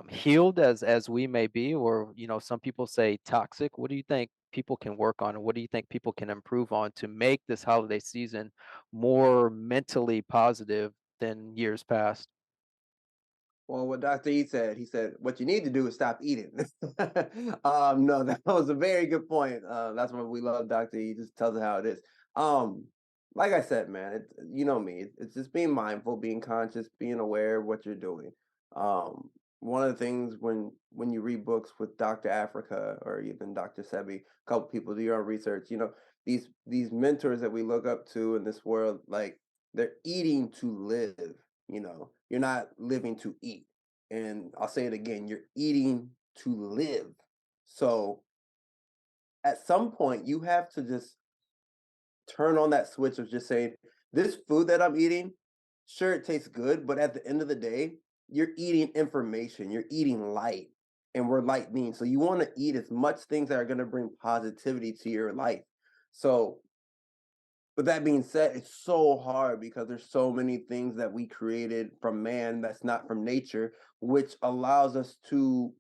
healed as we may be, or some people say toxic. What do you think people can work on, and what do you think people can improve on to make this holiday season more mentally positive than years past? Well, what Dr. E said, he said, what you need to do is stop eating. No, that was a very good point. That's why we love Dr. E. Just tells it how it is. Um, like I said, man, you know me. It's just being mindful, being conscious, being aware of what you're doing. Um, One of the things when you read books with Dr. Africa or even Dr. Sebi, a couple people do your own research. These mentors that we look up to in this world, like they're eating to live. you're not living to eat. And I'll say it again, you're eating to live. So at some point, you have to just turn on that switch of just saying, this food that I'm eating, sure, it tastes good, but at the end of the day, you're eating information, you're eating light, and we're light beings. So you want to eat as much things that are going to bring positivity to your life. So, with that being said, it's so hard because there's so many things that we created from man that's not from nature, which allows us to,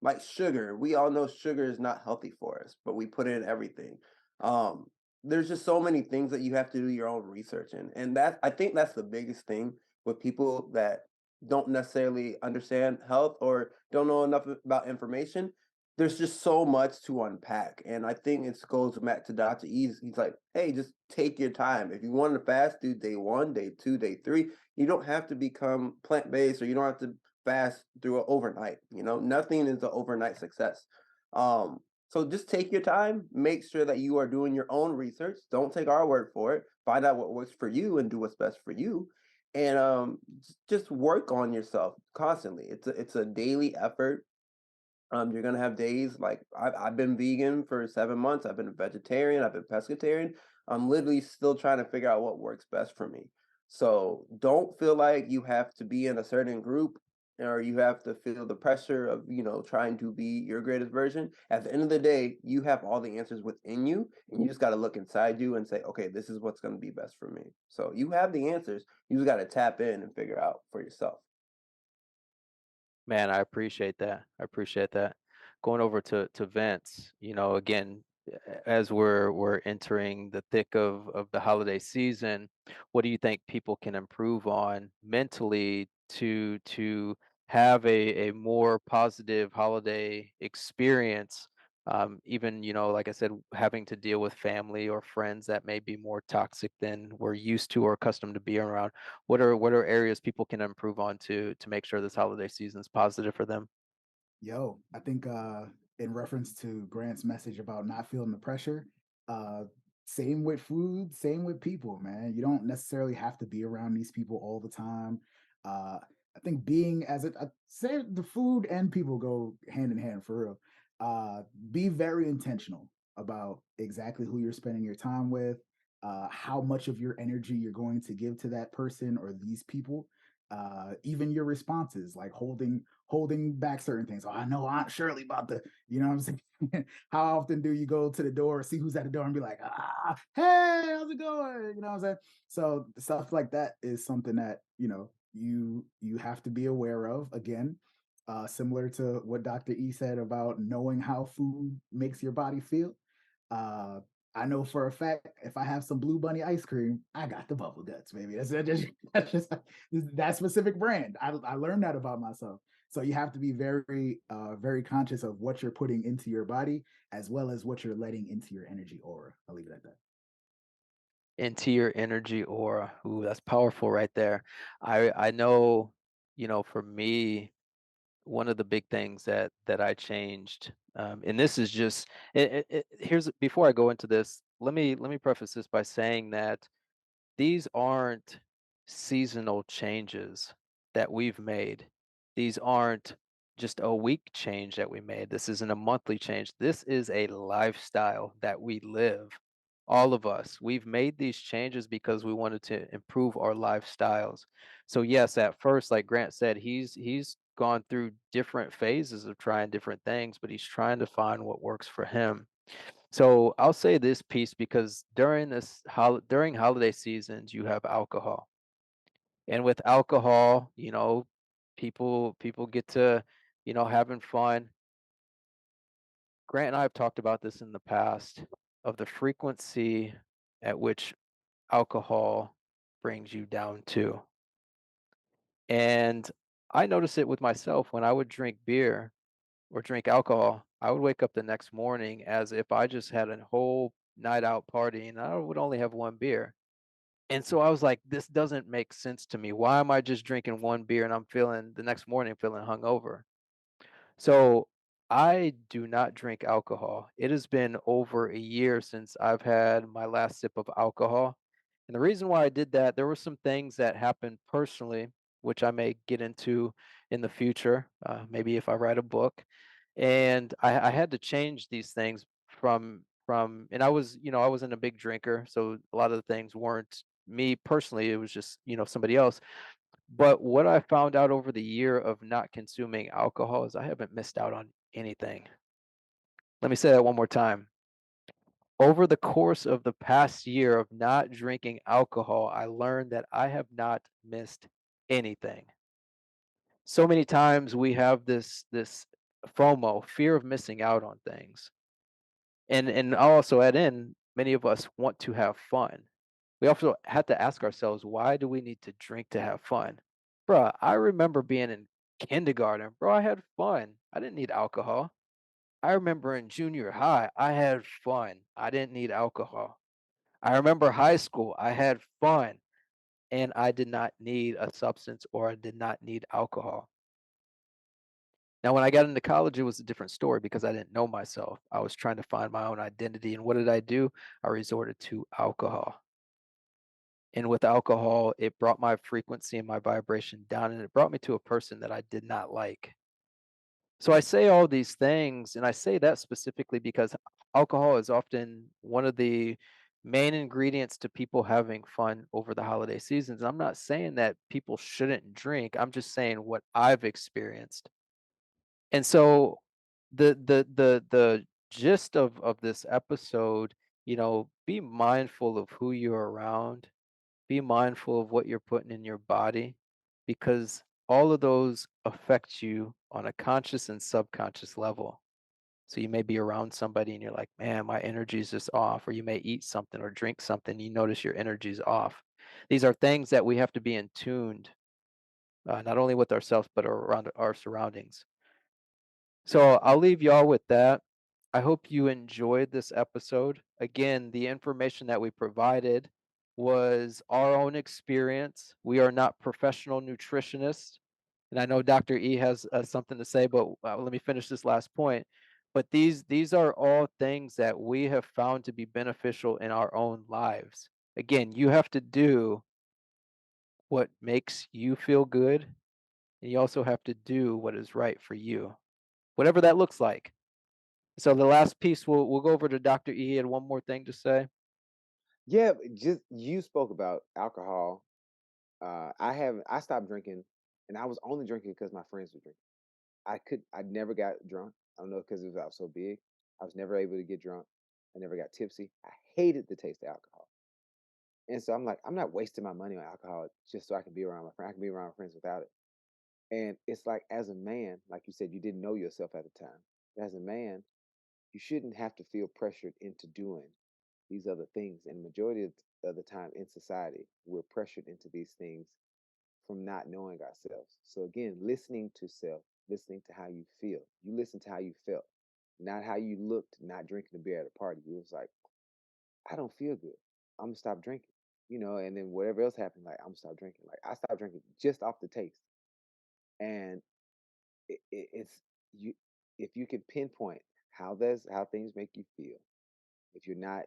like sugar. We all know sugar is not healthy for us, but we put it in everything. Um, there's just so many things that you have to do your own research in, and that I think that's the biggest thing with people that don't necessarily understand health or don't know enough about information. There's just so much to unpack, and I think it goes back to Dr. E's. He's like, "Hey, just take your time. If you want to fast, do day 1, day 2, day 3. You don't have to become plant based, or you don't have to fast through it overnight. You know, nothing is an overnight success. So just take your time, make sure that you are doing your own research. Don't take our word for it. Find out what works for you and do what's best for you. And just work on yourself constantly. It's a daily effort. You're gonna have days like I've been vegan for 7 months. I've been a vegetarian. I've been pescatarian. I'm literally still trying to figure out what works best for me. So don't feel like you have to be in a certain group or you have to feel the pressure of trying to be your greatest version. At the end of the day, you have all the answers within you, and you just got to look inside you and say, okay, this is what's going to be best for me. So you have the answers. You just got to tap in and figure out for yourself. Man, I appreciate that. I appreciate that. Going over to Vince, again, as we're entering the thick of the holiday season, what do you think people can improve on mentally to have a more positive holiday experience? Even, like I said, having to deal with family or friends that may be more toxic than we're used to or accustomed to being around. What are areas people can improve on to make sure this holiday season is positive for them? Yo, I think in reference to Grant's message about not feeling the pressure, uh same with food, same with people, man. You don't necessarily have to be around these people all the time. I think being as it I say the food and people go hand in hand for real. Be very intentional about exactly who you're spending your time with, how much of your energy you're going to give to that person or these people. Even your responses, like holding back certain things. Oh, I know Aunt Shirley about the, you know what I'm saying? How often do you go to the door, see who's at the door and be like, hey, how's it going? You know what I'm saying? So stuff like that is something that, you have to be aware of. Again, similar to what Dr. E said about knowing how food makes your body feel. Uh, I know for a fact if I have some Blue Bunny ice cream, I got the bubble guts, baby. That's just that specific brand. I learned that about myself. So you have to be very, very conscious of what you're putting into your body as well as what you're letting into your energy aura. I'll leave it at that. Into your energy aura. Ooh, that's powerful right there. I know, for me, one of the big things that I changed, and this is just here's before I go into this, let me preface this by saying that these aren't seasonal changes that we've made. These aren't just a week change that we made. This isn't a monthly change. This is a lifestyle that we live. All of us, we've made these changes because we wanted to improve our lifestyles. So yes, at first, like Grant said, he's gone through different phases of trying different things, but he's trying to find what works for him. So I'll say this piece because during holiday seasons you have alcohol. And with alcohol, people get to, having fun. Grant and I have talked about this in the past of the frequency at which alcohol brings you down to. And I notice it with myself when I would drink beer or drink alcohol, I would wake up the next morning as if I just had a whole night out party and I would only have one beer. And so I was like, this doesn't make sense to me. Why am I just drinking one beer and I'm feeling the next morning feeling hungover? So I do not drink alcohol. It has been over a year since I've had my last sip of alcohol. And the reason why I did that, there were some things that happened personally. which I may get into in the future, maybe if I write a book. And I had to change these things and I was, I wasn't a big drinker, so a lot of the things weren't me personally, it was just, somebody else. But what I found out over the year of not consuming alcohol is I haven't missed out on anything. Let me say that one more time. Over the course of the past year of not drinking alcohol, I learned that I have not missed anything. So many times we have this FOMO, fear of missing out on things. And I'll also add in, many of us want to have fun. We also have to ask ourselves, why do we need to drink to have fun? Bruh, I remember being in kindergarten, bro, I had fun. I didn't need alcohol. I remember in junior high, I had fun. I didn't need alcohol. I remember high school, I had fun and I did not need a substance or I did not need alcohol. Now, when I got into college, it was a different story because I didn't know myself. I was trying to find my own identity. And what did I do? I resorted to alcohol. And with alcohol, it brought my frequency and my vibration down and it brought me to a person that I did not like. So I say all these things, and I say that specifically because alcohol is often one of the main ingredients to people having fun over the holiday seasons. I'm not saying that people shouldn't drink. I'm just saying what I've experienced. And so the gist of this episode, be mindful of who you're around, be mindful of what you're putting in your body because all of those affect you on a conscious and subconscious level. So you may be around somebody and you're like, man, my energy is just off. Or you may eat something or drink something, you notice your energy's off. These are things that we have to be in tuned, not only with ourselves, but around our surroundings. So I'll leave y'all with that. I hope you enjoyed this episode. Again, the information that we provided was our own experience. We are not professional nutritionists. And I know Dr. E has something to say, but let me finish this last point. But these are all things that we have found to be beneficial in our own lives. Again, you have to do what makes you feel good, and you also have to do what is right for you, whatever that looks like. So the last piece, we'll go over to Dr. E. Had one more thing to say. Yeah, just you spoke about alcohol. I stopped drinking, and I was only drinking because my friends were drinking. I never got drunk. I don't know because it was out so big. I was never able to get drunk. I never got tipsy. I hated the taste of alcohol. And so I'm like, I'm not wasting my money on alcohol just so I can be around my friends. I can be around my friends without it. And it's like, as a man, like you said, you didn't know yourself at the time. As a man, you shouldn't have to feel pressured into doing these other things. And majority of the time in society, we're pressured into these things from not knowing ourselves. So again, listening to self, listening to how you feel. You listen to how you felt, not how you looked, not drinking the beer at a party. You was like, I don't feel good. I'm gonna stop drinking. And then whatever else happened, like I'm gonna stop drinking. Like I stopped drinking just off the taste. And it's you if you can pinpoint how things make you feel, if you're not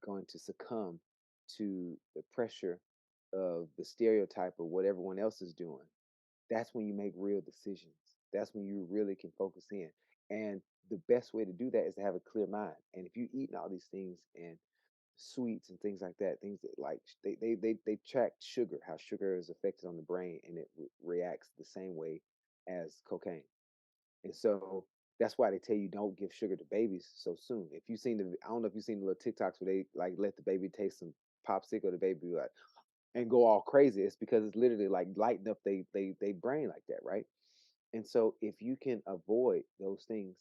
going to succumb to the pressure of the stereotype of what everyone else is doing, that's when you make real decisions. That's when you really can focus in. And the best way to do that is to have a clear mind. And if you eating all these things and sweets and things like that, things that like they track sugar, how sugar is affected on the brain, and it reacts the same way as cocaine. And so that's why they tell you don't give sugar to babies so soon. If you seen I don't know if you've seen the little TikToks where they like let the baby taste some popsicle, the baby be like and go all crazy. It's because it's literally like lighting up they brain like that, right? And so if you can avoid those things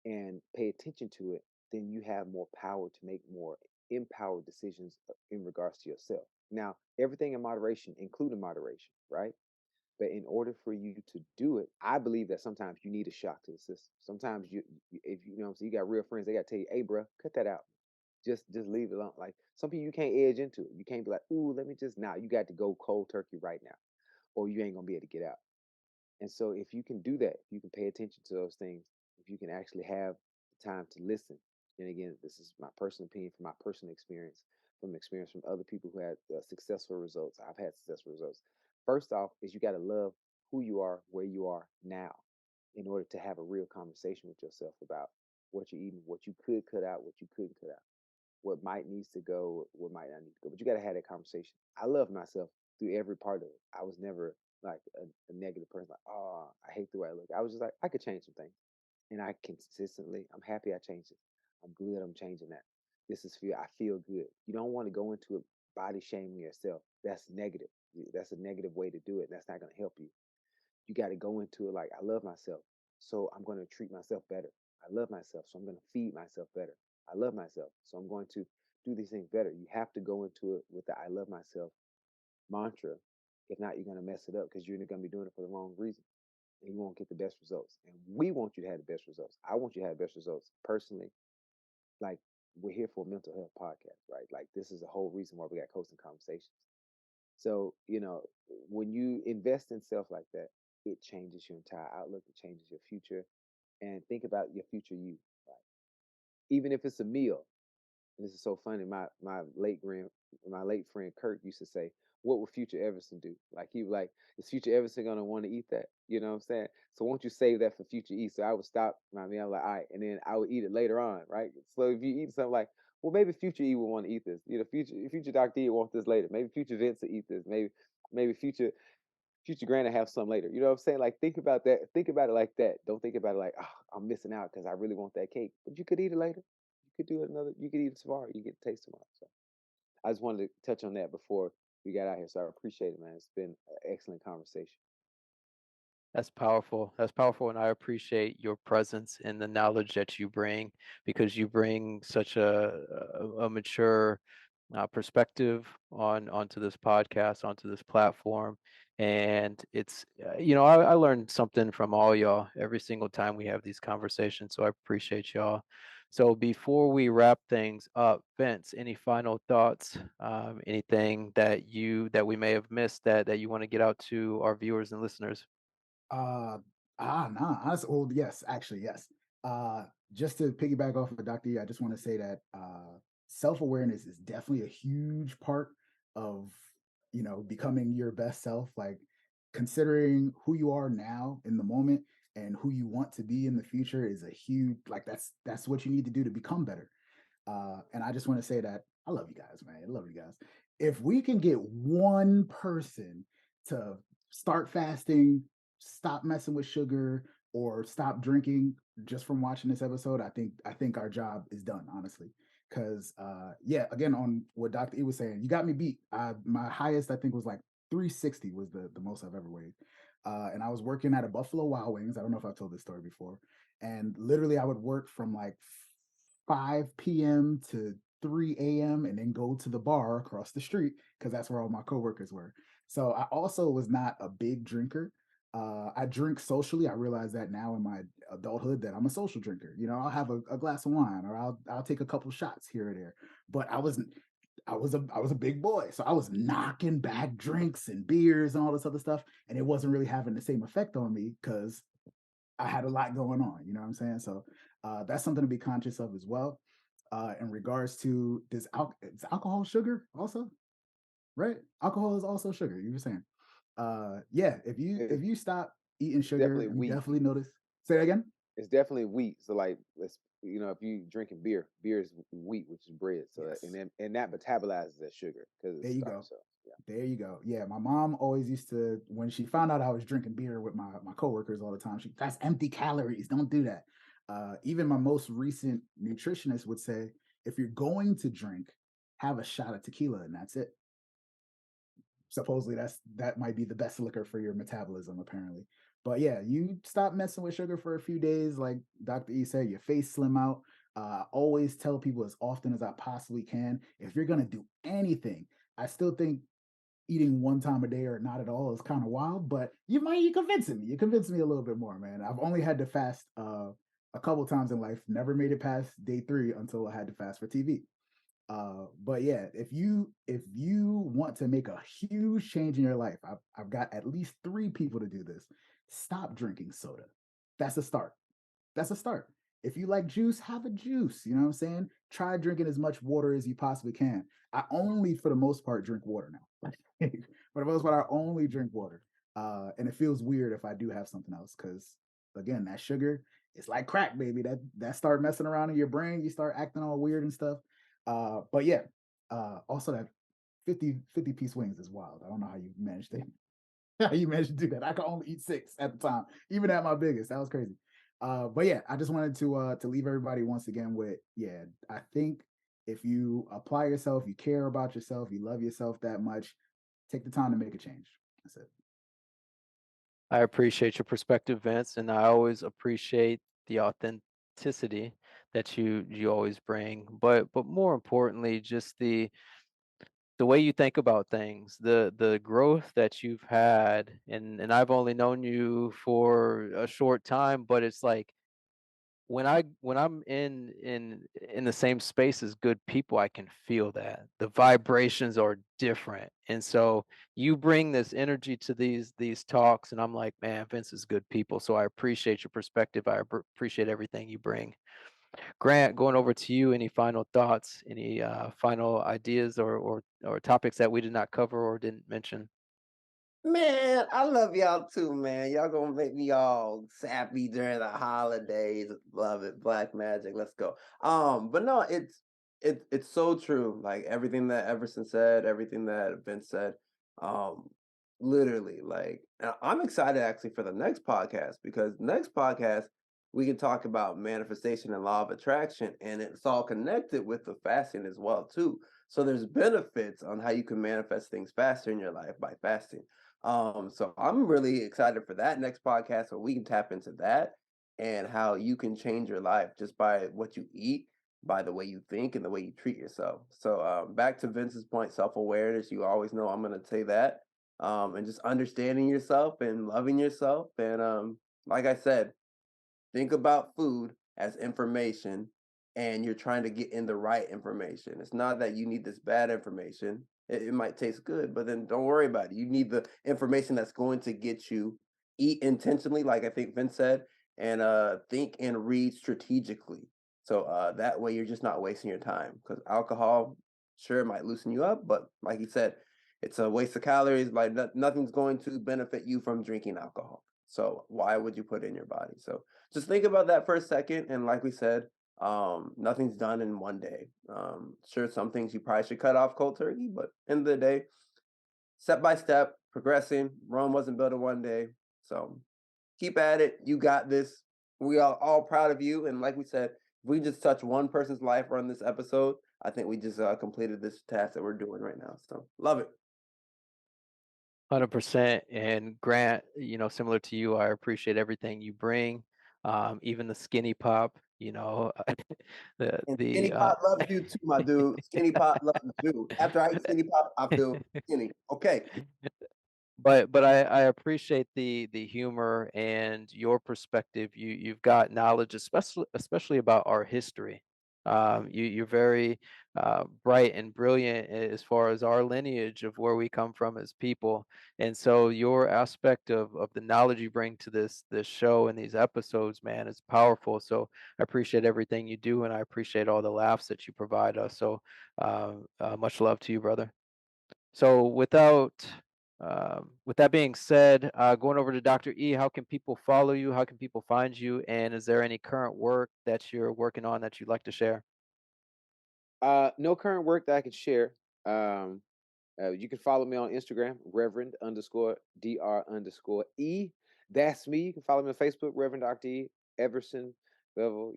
and pay attention to it, then you have more power to make more empowered decisions in regards to yourself. Now, everything in moderation, including moderation, right? But in order for you to do it, I believe that sometimes you need a shock to the system. Sometimes if you know, so you got real friends, they got to tell you, "Hey, bro, cut that out. Just leave it alone." Like some people, you can't edge into it. You can't be like, "Ooh, let me just now." You got to go cold turkey right now, or you ain't gonna be able to get out. And so, if you can do that, if you can pay attention to those things, if you can actually have the time to listen, and again, this is my personal opinion from my personal experience, from experience from other people who had successful results. I've had successful results. First off, is you got to love who you are, where you are now, in order to have a real conversation with yourself about what you're eating, what you could cut out, what you couldn't cut out, what might needs to go, what might not need to go. But you got to have that conversation. I love myself through every part of it. I was never like a negative person, like, oh, I hate the way I look. I was just like, I could change some things. And I consistently, I'm happy I changed it. I'm good, I'm changing that. This is feel, I feel good. You don't want to go into it body shaming yourself. That's negative. That's a negative way to do it. That's not going to help you. You got to go into it like, I love myself, so I'm going to treat myself better. I love myself, so I'm going to feed myself better. I love myself, so I'm going to do these things better. You have to go into it with the I love myself mantra. If not, you're going to mess it up because you're going to be doing it for the wrong reason and you won't get the best results. And we want you to have the best results. I want you to have the best results personally. Like, we're here for a mental health podcast, right? Like, this is the whole reason why we got coaching conversations. So, when you invest in self like that, it changes your entire outlook, it changes your future. And think about your future you. Right? Even if it's a meal, and this is so funny. My late friend Kurt used to say, "What would Future Everson do?" Like, he was like, "Is Future Everson gonna want to eat that?" You know what I'm saying? So won't you save that for future eat? So I would stop my meal, I'm like, all right, and then I would eat it later on, right? So if you eat something like, well, maybe Future E will want to eat this. Future Doctor E will want this later. Maybe Future Vince will eat this. Maybe Future Grant will have some later. You know what I'm saying? Like, think about that. Think about it like that. Don't think about it like, oh, I'm missing out because I really want that cake. But you could eat it later. You could do it another. You could eat it tomorrow. You get to taste tomorrow. So I just wanted to touch on that before we got out here. So I appreciate it, man. It's been an excellent conversation. That's powerful. That's powerful, and I appreciate your presence and the knowledge that you bring, because you bring such a mature perspective onto this podcast, onto this platform, and it's I learned something from all y'all every single time we have these conversations. So I appreciate y'all. So before we wrap things up, Vince, any final thoughts? Anything that we may have missed that you want to get out to our viewers and listeners? Nah. Well, yes, actually, yes. Uh, just to piggyback off of Dr. E, I just want to say that self-awareness is definitely a huge part of, becoming your best self. Like, considering who you are now in the moment and who you want to be in the future is a huge, like, that's what you need to do to become better. And I just want to say that I love you guys, man. I love you guys. If we can get one person to start fasting, stop messing with sugar, or stop drinking just from watching this episode, I think our job is done, honestly. Because yeah, again, on what Dr. E was saying, you got me beat. My highest I think was like 360 was the most I've ever weighed. And I was working at a Buffalo Wild Wings. I don't know if I've told this story before. And literally, I would work from like 5 p.m. to 3 a.m. and then go to the bar across the street because that's where all my coworkers were. So I also was not a big drinker. I drink socially. I realize that now in my adulthood that I'm a social drinker. I'll have a glass of wine or I'll take a couple shots here or there. But I was a big boy, so I was knocking back drinks and beers and all this other stuff, and it wasn't really having the same effect on me because I had a lot going on. You know what I'm saying? So that's something to be conscious of as well. In regards to is alcohol sugar also, right? Alcohol is also sugar. You were saying, yeah. If you It's, if you stop eating it's sugar, definitely you wheat. definitely notice. Say that again. It's definitely wheat. So like, let's if you drinking beer is wheat, which is bread. So Yes. and that metabolizes that sugar because There it's you starch. go. So yeah. There you go. Yeah, my mom always used to, when she found out I was drinking beer with my coworkers all the time, that's empty calories. Don't do that. Even my most recent nutritionist would say, if you're going to drink, have a shot of tequila and that's it. Supposedly that might be the best liquor for your metabolism, apparently. But yeah, you stop messing with sugar for a few days, like Dr. E said, your face slim out. Always tell people as often as I possibly can, if you're gonna do anything, I still think eating one time a day or not at all is kind of wild, but you're convincing me. You convinced me a little bit more, man. I've only had to fast a couple times in life, never made it past day 3 until I had to fast for TV. But yeah, if you want to make a huge change in your life, I've got at least 3 people to do this. Stop drinking soda. That's a start. That's a start. If you like juice, have a juice. You know what I'm saying? Try drinking as much water as you possibly can. I only, for the most part, drink water now. for the most part, I only drink water. And it feels weird if I do have something else because again, that sugar, it's like crack, baby. That start messing around in your brain, you start acting all weird and stuff. But yeah, also that 50 piece wings is wild. I don't know how you managed it. How you managed to do that. I could only eat 6 at the time, even at my biggest. That was crazy. But yeah, I just wanted to leave everybody once again with, yeah, I think if you apply yourself, you care about yourself, you love yourself that much, take the time to make a change. That's it. I appreciate your perspective, Vince, and I always appreciate the authenticity that you always bring. But more importantly, just the way you think about things, the growth that you've had, and I've only known you for a short time, but it's like when I'm in the same space as good people, I can feel that. The vibrations are different. And so you bring this energy to these talks and I'm like, man, Vince is good people. So I appreciate your perspective. Appreciate everything you bring. Grant, going over to you, any final thoughts, any final ideas or topics that we did not cover or didn't mention? Man, I love y'all too, man. Y'all gonna make me all sappy during the holidays. Love it. Black magic. Let's go. But no, it's so true. Like everything that Everson said, everything that Vince said. Um, literally, like I'm excited actually for the next podcast because next podcast we can talk about manifestation and law of attraction, and it's all connected with the fasting as well, too. So there's benefits on how you can manifest things faster in your life by fasting. So I'm really excited for that next podcast where we can tap into that and how you can change your life just by what you eat, by the way you think, and the way you treat yourself. So back to Vince's point, self-awareness. You always know I'm gonna say that. And just understanding yourself and loving yourself. And like I said, think about food as information and you're trying to get in the right information. It's not that you need this bad information. It might taste good, but then don't worry about it. You need the information that's going to get you eat intentionally, like I think Vince said, and think and read strategically. So that way you're just not wasting your time. Because alcohol, sure, it might loosen you up, but like he said, it's a waste of calories. Like nothing's going to benefit you from drinking alcohol. So why would you put it in your body? So just think about that for a second. And like we said, nothing's done in one day. Sure, some things you probably should cut off cold turkey, but end of the day, step by step, progressing. Rome wasn't built in one day. So keep at it. You got this. We are all proud of you. And like we said, if we just touch one person's life on this episode, I think we just completed this task that we're doing right now. So love it. 100%. And Grant, similar to you, I appreciate everything you bring. Even the skinny pop, And Skinny the Pop loves you too, my dude. Skinny Pop loves you too. After I eat Skinny Pop, I feel skinny. Okay. but I appreciate the humor and your perspective. You've got knowledge, especially about our history. You're very bright and brilliant as far as our lineage of where we come from as people, and so your aspect of the knowledge you bring to this show and these episodes, man, is powerful. So I appreciate everything you do, and I appreciate all the laughs that you provide us. So much love to you, brother. So with that being said, going over to Dr. E, how can people follow you? How can people find you? And is there any current work that you're working on that you'd like to share? No current work that I can share. Um, you can follow me on Instagram, Reverend underscore Dr underscore E. That's me. You can follow me on Facebook, Reverend Dr. E. Everson, Bevel,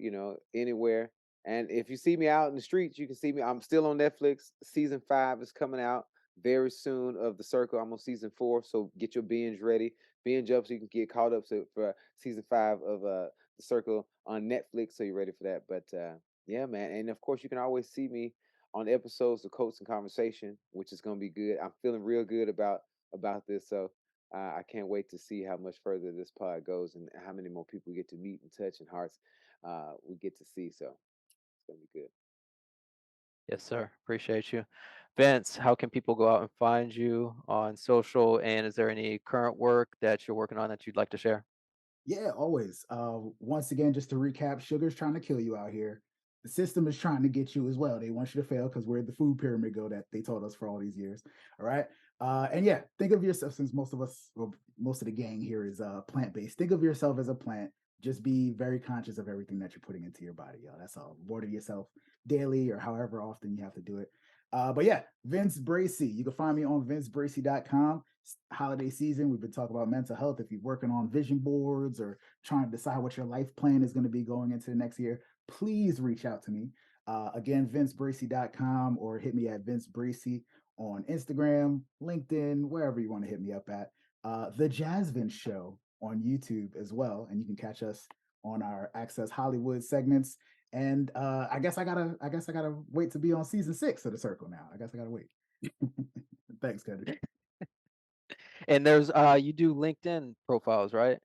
anywhere. And if you see me out in the streets, you can see me. I'm still on Netflix. Season 5 is coming out very soon of The Circle. I'm on season 4, so get your binge ready. Binge up so you can get caught up for season 5 of The Circle on Netflix, so you're ready for that. But yeah, man. And of course, you can always see me on episodes of Coats and Conversation, which is going to be good. I'm feeling real good about this, so I can't wait to see how much further this pod goes and how many more people we get to meet and touch and hearts we get to see. So it's going to be good. Yes, sir. Appreciate you. Vince, how can people go out and find you on social? And is there any current work that you're working on that you'd like to share? Yeah, always. Once again, just to recap, sugar's trying to kill you out here. The system is trying to get you as well. They want you to fail because we're the food pyramid go that they told us for all these years. All right. And yeah, think of yourself, since most of us, well, most of the gang here is plant-based. Think of yourself as a plant. Just be very conscious of everything that you're putting into your body, yo. That's all. Water yourself daily or however often you have to do it. But yeah, Vince Bracy. You can find me on vincebracy.com. Holiday season, we've been talking about mental health. If you're working on vision boards or trying to decide what your life plan is going to be going into the next year, please reach out to me. Again, vincebracy.com, or hit me at Vince Bracy on Instagram, LinkedIn, wherever you want to hit me up at. The Jasmine Show on YouTube as well, and you can catch us on our Access Hollywood segments. And I guess I gotta wait to be on season 6 of The Circle now. I guess I gotta wait. Thanks, Kendrick. And there's you do LinkedIn profiles, right?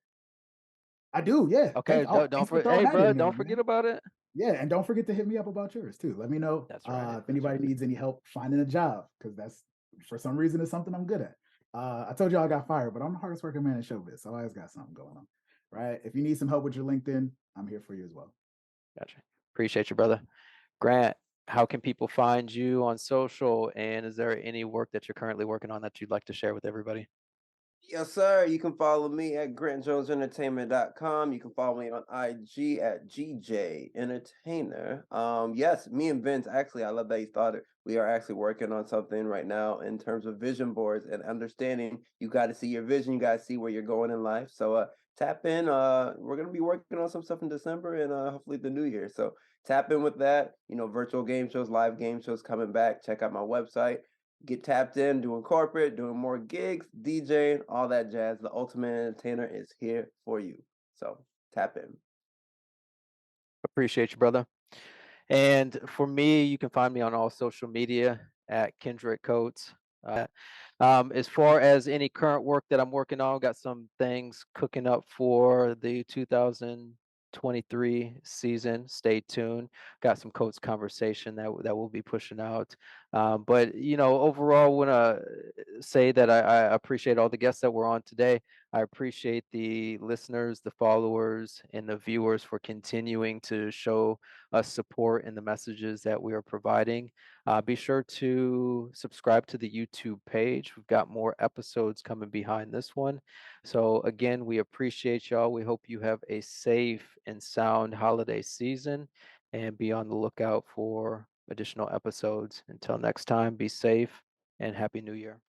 I do, yeah. Okay, don't Thanks for forget. Hey, throwing that bro, in there, don't man. forget about it. Yeah, and don't forget to hit me up about yours too. Let me know That's right. if anybody needs any help finding a job, because that's, for some reason, it's something I'm good at. I told y'all I got fired, but I'm the hardest working man in showbiz, so I always got something going on. Right? If you need some help with your LinkedIn, I'm here for you as well. Gotcha. Appreciate you, brother. Grant, how can people find you on social? And is there any work that you're currently working on that you'd like to share with everybody? Yes, sir. You can follow me at grantjonesentertainment.com. You can follow me on IG at GJ Entertainer. Yes, me and Vince, actually, I love that you started. We are actually working on something right now in terms of vision boards and understanding you got to see your vision, you got to see where you're going in life. So tap in. We're gonna be working on some stuff in December and hopefully the new year. So tap in with that. Virtual game shows, live game shows coming back. Check out my website, get tapped in, doing corporate, doing more gigs, DJing, all that jazz. The Ultimate Entertainer is here for you. So tap in. Appreciate you, brother. And for me, you can find me on all social media at Kendrick Coates. As far as any current work that I'm working on, got some things cooking up for the 2023 season. Stay tuned. Got some Coates conversation that we'll be pushing out. But overall, want to say that I appreciate all the guests that were on today. I appreciate the listeners, the followers, and the viewers for continuing to show us support in the messages that we are providing. Be sure to subscribe to the YouTube page. We've got more episodes coming behind this one. So, again, we appreciate y'all. We hope you have a safe and sound holiday season, and be on the lookout for additional episodes. Until next time, be safe and Happy New Year.